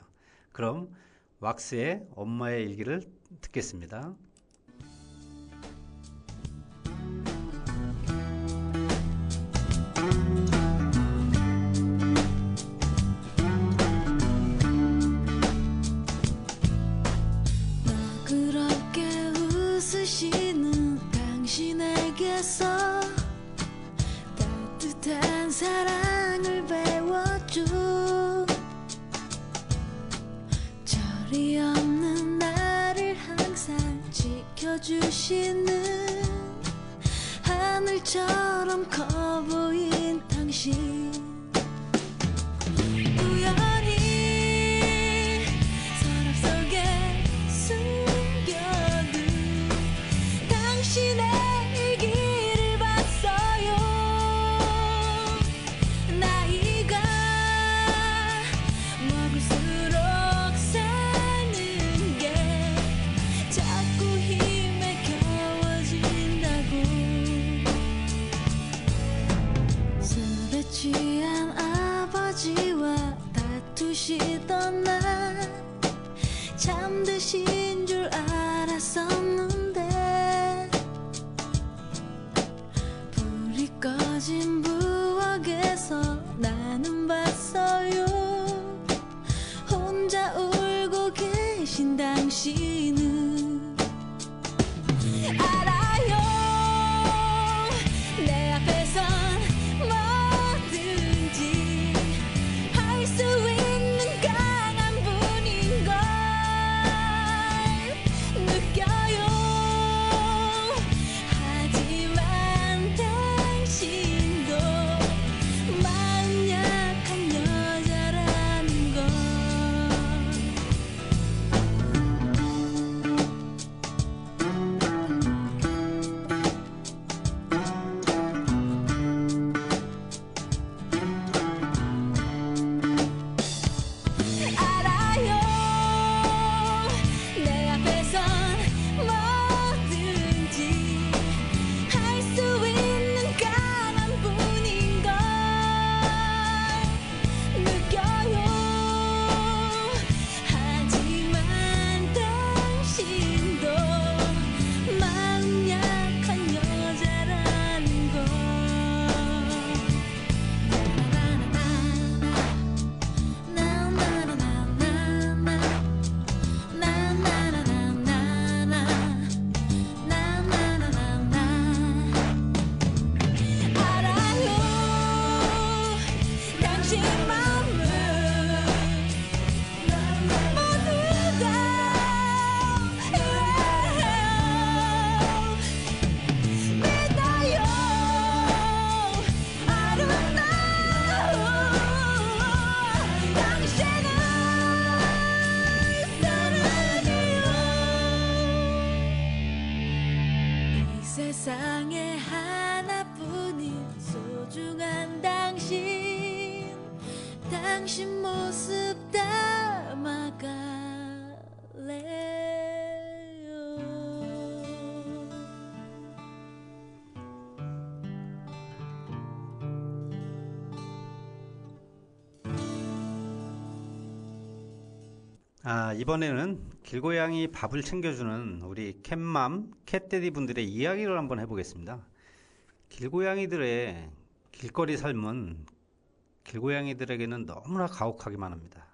그럼 왁스의 엄마의 일기를 듣겠습니다. 너그럽게 웃으시는 당신에게서 따뜻한 사랑을 배웠죠. 절이 없는 나를 항상 지켜주시는 하늘처럼 커 보인 당신. 우연히 서랍 속에 숨겨둔 당신의 일기를 봤어요. 나이가 먹을수록 사는 게 자꾸 힘에 겨워진다고. 술에 취한 아버지와 다투시던 날 잠드신 줄 알았었는데 불이 꺼진 부엌에서 나는 봤어요. 혼자 울고 계신 당신은. 알아요, 내 앞에선 뭐든지 할 수 있는 강한 분인 걸 느껴요. 하지만 당신도 마음 약한 여자라는 걸. 알아요, 내 앞에선 뭐든지 할 수 있는 강한 분인 걸 느껴요. 하지만 당신도 마음 약한 여자라는 걸. 알아요, 당신 마음은 모두 다 믿어요. 아름다운 당신을 사랑해요. 이 세상에 하나뿐인 소중한 당신, 당신 모습 담아갈래요. 이번에는 길고양이 밥을 챙겨주는 우리 캣맘, 캣데디 분들의 이야기를 한번 해보겠습니다. 길고양이들의 길거리 삶은 길고양이들에게는 너무나 가혹하기만 합니다.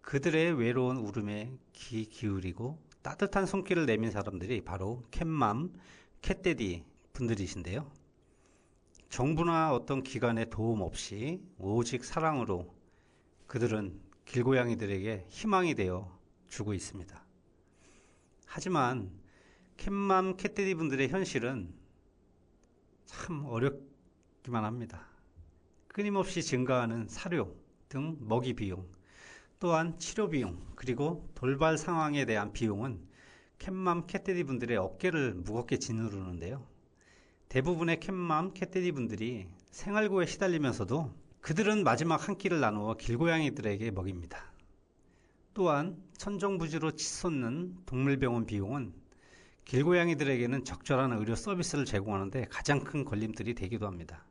그들의 외로운 울음에 귀 기울이고 따뜻한 손길을 내민 사람들이 바로 캣맘, 캣데디 분들이신데요. 정부나 어떤 기관의 도움 없이 오직 사랑으로 그들은 길고양이들에게 희망이 되어 주고 있습니다. 하지만 캣맘, 캣데디 분들의 현실은 참 어렵기만 합니다. 끊임없이 증가하는 사료 등 먹이 비용, 또한 치료 비용, 그리고 돌발 상황에 대한 비용은 캣맘, 캣데디 분들의 어깨를 무겁게 짓누르는데요. 대부분의 캣맘, 캣데디 분들이 생활고에 시달리면서도 그들은 마지막 한 끼를 나누어 길고양이들에게 먹입니다. 또한 천정부지로 치솟는 동물병원 비용은 길고양이들에게는 적절한 의료 서비스를 제공하는데 가장 큰 걸림돌이 되기도 합니다.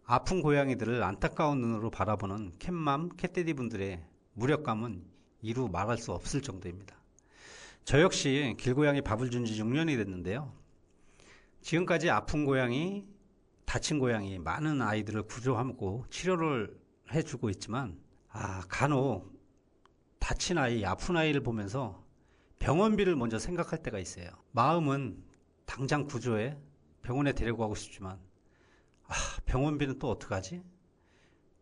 아픈 고양이들을 안타까운 눈으로 바라보는 캣맘, 캣데디 분들의 무력감은 이루 말할 수 없을 정도입니다. 저 역시 길고양이 밥을 준 지 6년이 됐는데요. 지금까지 아픈 고양이, 다친 고양이, 많은 아이들을 구조하고 치료를 해주고 있지만 간혹 다친 아이, 아픈 아이를 보면서 병원비를 먼저 생각할 때가 있어요. 마음은 당장 구조해 병원에 데려가고 싶지만 병원비는 또 어떡하지?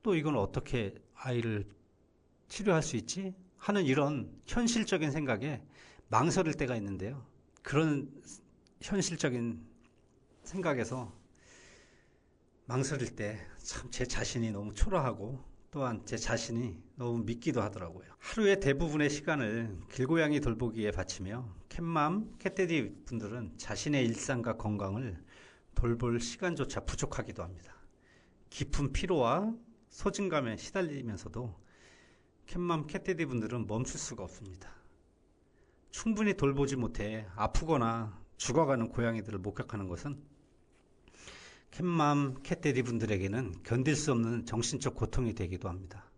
또 이건 어떻게 아이를 치료할 수 있지? 하는 이런 현실적인 생각에 망설일 때가 있는데요. 그런 현실적인 생각에서 망설일 때 참 제 자신이 너무 초라하고 또한 제 자신이 너무 믿기도 하더라고요. 하루의 대부분의 시간을 길고양이 돌보기에 바치며 캣맘, 캣데디 분들은 자신의 일상과 건강을 돌볼 시간조차 부족하기도 합니다. 깊은 피로와 소진감에 시달리면서도 캣맘, 캣데디 분들은 멈출 수가 없습니다. 충분히 돌보지 못해 아프거나 죽어가는 고양이들을 목격하는 것은 캣맘, 캣데디 분들에게는 견딜 수 없는 정신적 고통이 되기도 합니다.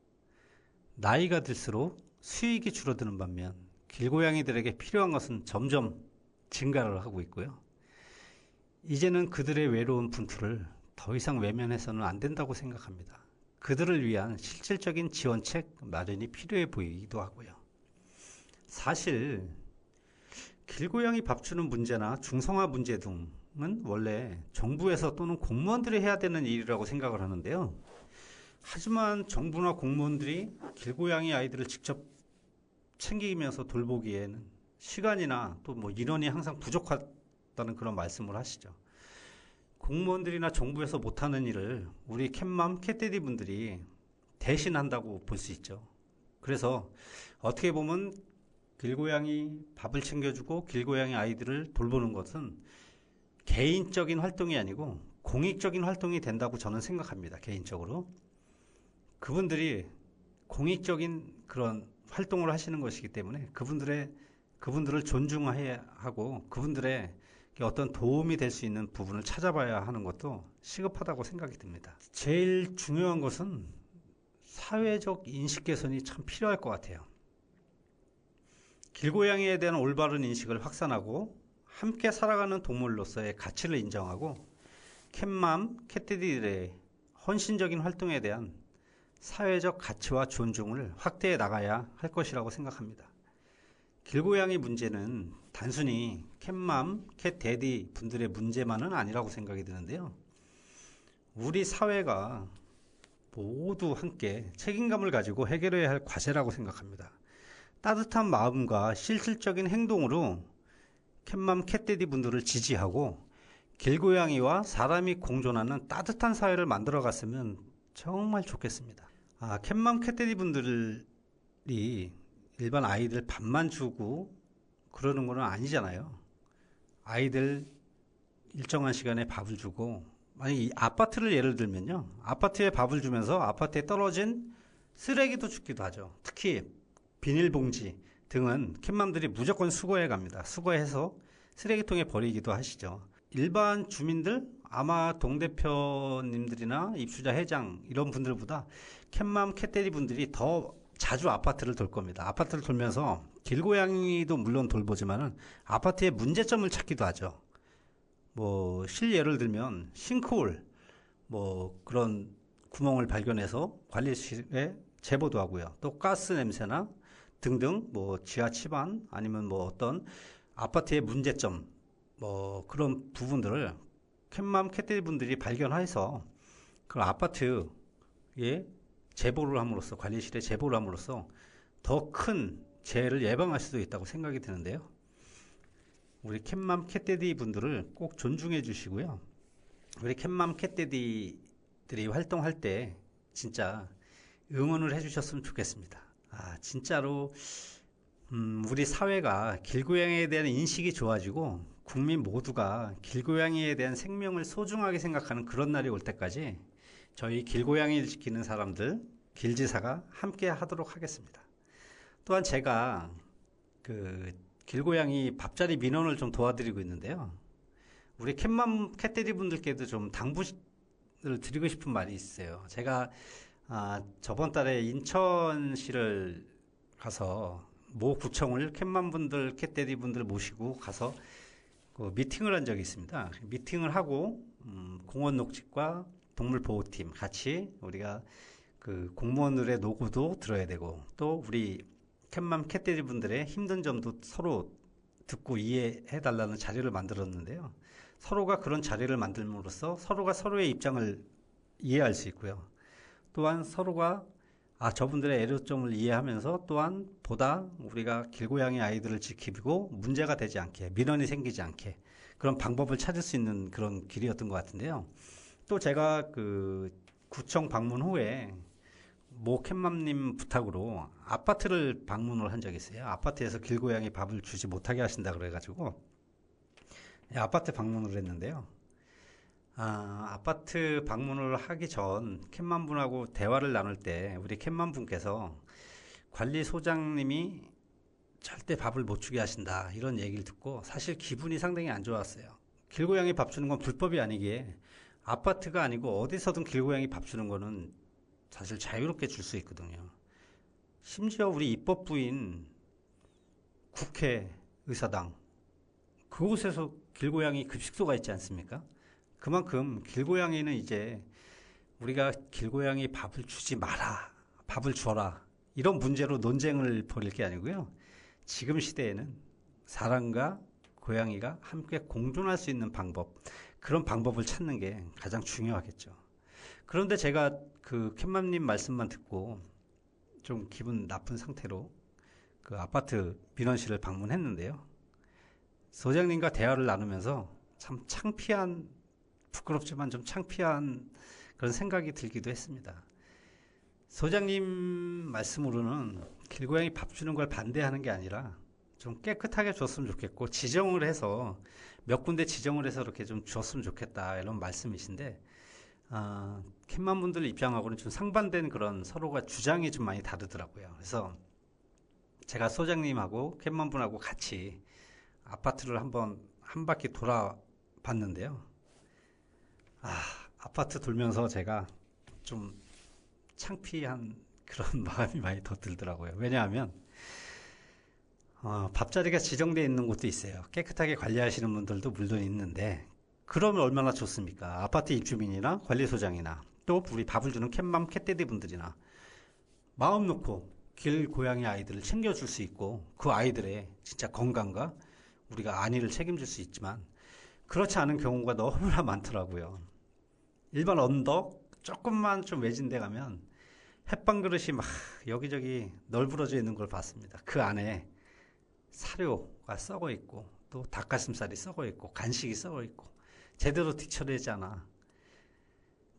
나이가 들수록 수익이 줄어드는 반면 길고양이들에게 필요한 것은 점점 증가를 하고 있고요. 이제는 그들의 외로운 분투를 더 이상 외면해서는 안 된다고 생각합니다. 그들을 위한 실질적인 지원책 마련이 필요해 보이기도 하고요. 사실 길고양이 밥 주는 문제나 중성화 문제 등은 원래 정부에서 또는 공무원들이 해야 되는 일이라고 생각을 하는데요. 하지만 정부나 공무원들이 길고양이 아이들을 직접 챙기면서 돌보기에는 시간이나 또 인원이 항상 부족하다는 그런 말씀을 하시죠. 공무원들이나 정부에서 못하는 일을 우리 캣맘, 캣데디 분들이 대신한다고 볼 수 있죠. 그래서 어떻게 보면 길고양이 밥을 챙겨주고 길고양이 아이들을 돌보는 것은 개인적인 활동이 아니고 공익적인 활동이 된다고 저는 생각합니다. 개인적으로. 그분들이 공익적인 그런 활동을 하시는 것이기 때문에 그분들을 존중해야 하고 그분들의 어떤 도움이 될 수 있는 부분을 찾아봐야 하는 것도 시급하다고 생각이 듭니다. 제일 중요한 것은 사회적 인식 개선이 참 필요할 것 같아요. 길고양이에 대한 올바른 인식을 확산하고 함께 살아가는 동물로서의 가치를 인정하고 캣맘, 캣데디들의 헌신적인 활동에 대한 사회적 가치와 존중을 확대해 나가야 할 것이라고 생각합니다. 길고양이 문제는 단순히 캣맘, 캣데디 분들의 문제만은 아니라고 생각이 드는데요. 우리 사회가 모두 함께 책임감을 가지고 해결해야 할 과제라고 생각합니다. 따뜻한 마음과 실질적인 행동으로 캣맘, 캣데디 분들을 지지하고 길고양이와 사람이 공존하는 따뜻한 사회를 만들어 갔으면 정말 좋겠습니다. 캣맘, 캣데디 분들이 일반 아이들 밥만 주고 그러는 건 아니잖아요. 아이들 일정한 시간에 밥을 주고 만약 이 아파트를 예를 들면요. 아파트에 밥을 주면서 아파트에 떨어진 쓰레기도 줍기도 하죠. 특히 비닐봉지 등은 캣맘들이 무조건 수거해 갑니다. 수거해서 쓰레기통에 버리기도 하시죠. 일반 주민들 아마 동대표님들이나 입주자 회장 이런 분들보다 캣맘, 캣데디 분들이 더 자주 아파트를 돌 겁니다. 아파트를 돌면서 길고양이도 물론 돌보지만은 아파트의 문제점을 찾기도 하죠. 실예를 들면 싱크홀 그런 구멍을 발견해서 관리실에 제보도 하고요. 또 가스 냄새나 등등 지하 치반 아니면 어떤 아파트의 문제점 그런 부분들을 캣맘, 캣데디 분들이 발견해서 그 아파트에 제보를 함으로써 관리실에 제보를 함으로써 더 큰 재해를 예방할 수도 있다고 생각이 드는데요. 우리 캣맘, 캣데디 분들을 꼭 존중해 주시고요. 우리 캣맘, 캣데디들이 활동할 때 진짜 응원을 해 주셨으면 좋겠습니다. 진짜로 우리 사회가 길고양이에 대한 인식이 좋아지고 국민 모두가 길고양이에 대한 생명을 소중하게 생각하는 그런 날이 올 때까지 저희 길고양이를 지키는 사람들 길지사가 함께 하도록 하겠습니다. 또한 제가 길고양이 밥자리 민원을 좀 도와드리고 있는데요. 우리 캣맘 캣데디 분들께도 좀 당부를 드리고 싶은 말이 있어요. 제가 저번 달에 인천시를 가서 모 구청을 캣맘 분들, 캣데디 분들 모시고 가서 그 미팅을 한 적이 있습니다. 미팅을 하고 공원 녹직과 동물보호팀 같이 우리가 그 공무원들의 노고도 들어야 되고 또 우리 캣맘 캣데디 분들의 힘든 점도 서로 듣고 이해해 달라는 자리를 만들었는데요. 서로가 그런 자리를 만들므로써 서로가 서로의 입장을 이해할 수 있고요. 또한 서로가 저분들의 애로점을 이해하면서 또한 보다 우리가 길고양이 아이들을 지키고 문제가 되지 않게 민원이 생기지 않게 그런 방법을 찾을 수 있는 그런 길이었던 것 같은데요. 또 제가 그 구청 방문 후에 모 캣맘님 부탁으로 아파트를 방문을 한 적이 있어요. 아파트에서 길고양이 밥을 주지 못하게 하신다 그래가지고 아파트 방문을 했는데요. 아파트 방문을 하기 전 캣맘 분하고 대화를 나눌 때 우리 캣맘 분께서 관리소장님이 절대 밥을 못 주게 하신다 이런 얘기를 듣고 사실 기분이 상당히 안 좋았어요. 길고양이 밥 주는 건 불법이 아니기에 아파트가 아니고 어디서든 길고양이 밥 주는 거는 사실 자유롭게 줄 수 있거든요. 심지어 우리 입법부인 국회 의사당 그곳에서 길고양이 급식소가 있지 않습니까? 그만큼 길고양이는 이제 우리가 길고양이 밥을 주지 마라, 밥을 줘라 이런 문제로 논쟁을 벌일 게 아니고요. 지금 시대에는 사람과 고양이가 함께 공존할 수 있는 방법, 그런 방법을 찾는 게 가장 중요하겠죠. 그런데 제가 그 캣맘님 말씀만 듣고 좀 기분 나쁜 상태로 그 아파트 민원실을 방문했는데요. 소장님과 대화를 나누면서 참 창피한, 부끄럽지만 좀 창피한 그런 생각이 들기도 했습니다. 소장님 말씀으로는 길고양이 밥 주는 걸 반대하는 게 아니라 좀 깨끗하게 줬으면 좋겠고 지정을 해서 몇 군데 지정을 해서 이렇게 좀 줬으면 좋겠다 이런 말씀이신데 캣맘 분들 입장하고는 좀 상반된 그런 서로가 주장이 좀 많이 다르더라고요. 그래서 제가 소장님하고 캣맘 분하고 같이 아파트를 한 바퀴 돌아봤는데요. 아파트 돌면서 제가 좀 창피한 그런 마음이 많이 더 들더라고요. 왜냐하면 밥자리가 지정되어 있는 곳도 있어요. 깨끗하게 관리하시는 분들도 물론 있는데 그러면 얼마나 좋습니까? 아파트 입주민이나 관리소장이나 또 우리 밥을 주는 캣맘 캣데디 분들이나 마음 놓고 길 고양이 아이들을 챙겨줄 수 있고 그 아이들의 진짜 건강과 우리가 안위를 책임질 수 있지만 그렇지 않은 경우가 너무나 많더라고요. 일반 언덕 조금만 좀 외진데 가면 햇반 그릇이 막 여기저기 널브러져 있는 걸 봤습니다. 그 안에 사료가 썩어 있고 또 닭가슴살이 썩어 있고 간식이 썩어 있고 제대로 뒤처리하지 않아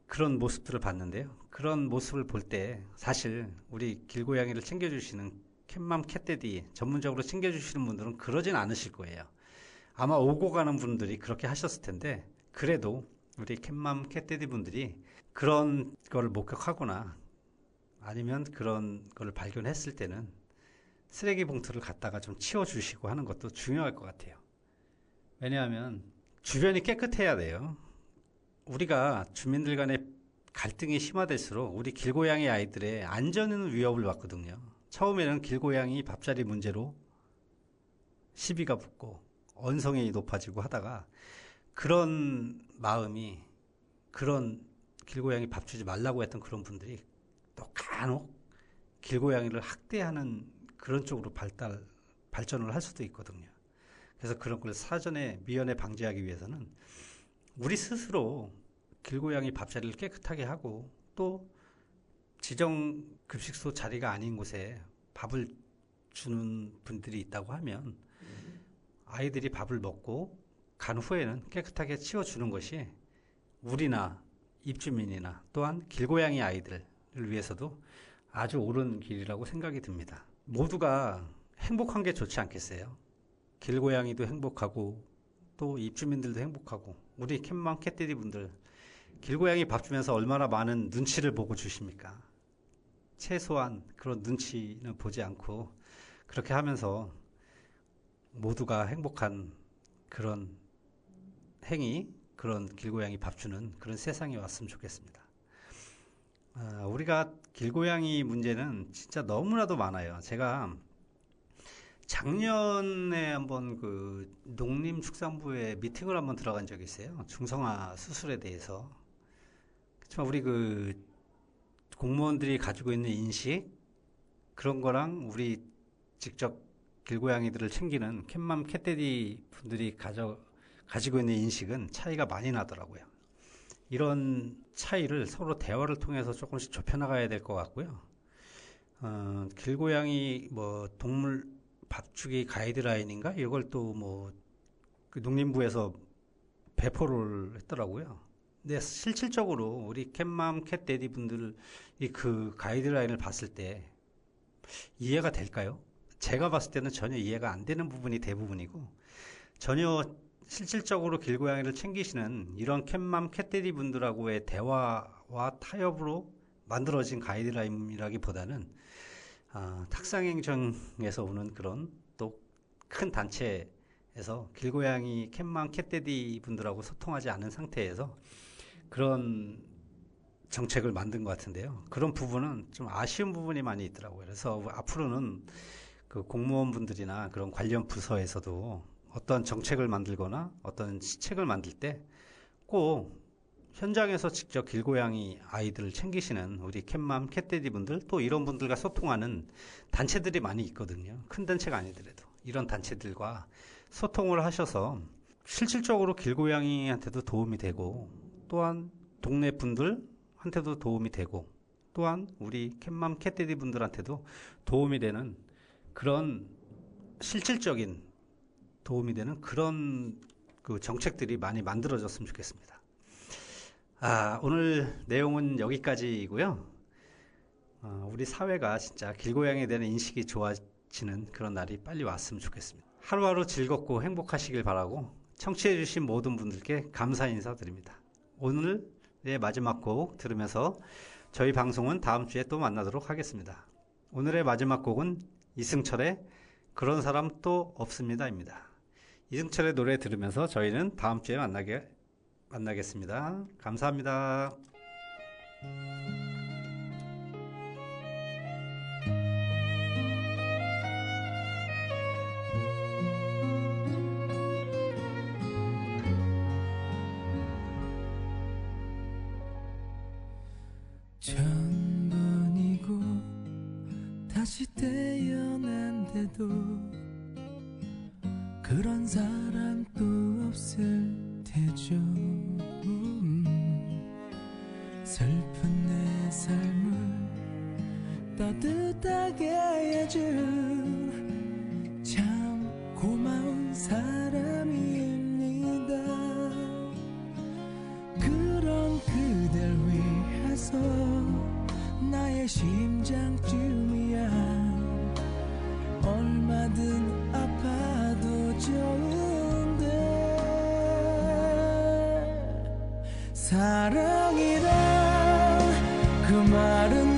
그런 모습들을 봤는데요. 그런 모습을 볼 때 사실 우리 길고양이를 챙겨주시는 캣맘 캣데디 전문적으로 챙겨주시는 분들은 그러진 않으실 거예요. 아마 오고 가는 분들이 그렇게 하셨을 텐데 그래도 우리 캣맘 캣데디 분들이 그런 거를 목격하거나 아니면 그런 거를 발견했을 때는 쓰레기 봉투를 갖다가 좀 치워주시고 하는 것도 중요할 것 같아요. 왜냐하면 주변이 깨끗해야 돼요. 우리가 주민들 간의 갈등이 심화될수록 우리 길고양이 아이들의 안전에는 위협을 받거든요. 처음에는 길고양이 밥자리 문제로 시비가 붙고 언성이 높아지고 하다가 그런 마음이 그런 길고양이 밥 주지 말라고 했던 그런 분들이 또 간혹 길고양이를 학대하는 그런 쪽으로 발전을 할 수도 있거든요. 그래서 그런 걸 사전에 미연에 방지하기 위해서는 우리 스스로 길고양이 밥자리를 깨끗하게 하고 또 지정 급식소 자리가 아닌 곳에 밥을 주는 분들이 있다고 하면 아이들이 밥을 먹고 간 후에는 깨끗하게 치워주는 것이 우리나 입주민이나 또한 길고양이 아이들을 위해서도 아주 옳은 길이라고 생각이 듭니다. 모두가 행복한 게 좋지 않겠어요? 길고양이도 행복하고 또 입주민들도 행복하고 우리 캣맘 캣데디 분들 길고양이 밥 주면서 얼마나 많은 눈치를 보고 주십니까? 최소한 그런 눈치는 보지 않고 그렇게 하면서 모두가 행복한 그런 행위, 그런 길고양이 밥 주는 그런 세상이 왔으면 좋겠습니다. 우리가 길고양이 문제는 진짜 너무나도 많아요. 제가 작년에 한번 그 농림축산부에 미팅을 한번 들어간 적이 있어요. 중성화 수술에 대해서. 그렇지만 우리 그 공무원들이 가지고 있는 인식, 그런 거랑 우리 직접 길고양이들을 챙기는 캣맘, 캣데디 분들이 가지고 있는 인식은 차이가 많이 나더라고요. 이런 차이를 서로 대화를 통해서 조금씩 좁혀나가야 될 것 같고요. 길고양이 뭐 동물 밥주기 가이드라인인가? 이걸 또 뭐 그 농림부에서 배포를 했더라고요. 근데 실질적으로 우리 캣맘, 캣데디 분들이 그 가이드라인을 봤을 때 이해가 될까요? 제가 봤을 때는 전혀 이해가 안 되는 부분이 대부분이고, 전혀 실질적으로 길고양이를 챙기시는 이런 캣맘, 캣데디 분들하고의 대화와 타협으로 만들어진 가이드라인이라기보다는 탁상행정에서 오는 그런 또 큰 단체에서 길고양이 캣맘, 캣데디 분들하고 소통하지 않은 상태에서 그런 정책을 만든 것 같은데요. 그런 부분은 좀 아쉬운 부분이 많이 있더라고요. 그래서 앞으로는 그 공무원분들이나 그런 관련 부서에서도 어떤 정책을 만들거나 어떤 시책을 만들 때 꼭 현장에서 직접 길고양이 아이들을 챙기시는 우리 캣맘, 캣데디 분들, 또 이런 분들과 소통하는 단체들이 많이 있거든요. 큰 단체가 아니더라도 이런 단체들과 소통을 하셔서 실질적으로 길고양이한테도 도움이 되고, 또한 동네 분들한테도 도움이 되고, 또한 우리 캣맘, 캣데디 분들한테도 도움이 되는 그런 실질적인 도움이 되는 그런 그 정책들이 많이 만들어졌으면 좋겠습니다. 오늘 내용은 여기까지이고요. 우리 사회가 진짜 길고양이에 대한 인식이 좋아지는 그런 날이 빨리 왔으면 좋겠습니다. 하루하루 즐겁고 행복하시길 바라고 청취해주신 모든 분들께 감사 인사드립니다. 오늘의 마지막 곡 들으면서 저희 방송은 다음 주에 또 만나도록 하겠습니다. 오늘의 마지막 곡은 이승철의 그런 사람 또 없습니다입니다. 이승철의 노래 들으면서 저희는 다음 주에 만나겠습니다. 감사합니다. 천번이고 다시 태어난데도 그런 사람 또 없을 테죠. 슬픈 내 삶을 따뜻하게 해준 참 고마운 사람입니다. 그런 그댈 위해서 나의 심장쯤이야 얼마든 아파도 좋은데, 사랑이란 그 말은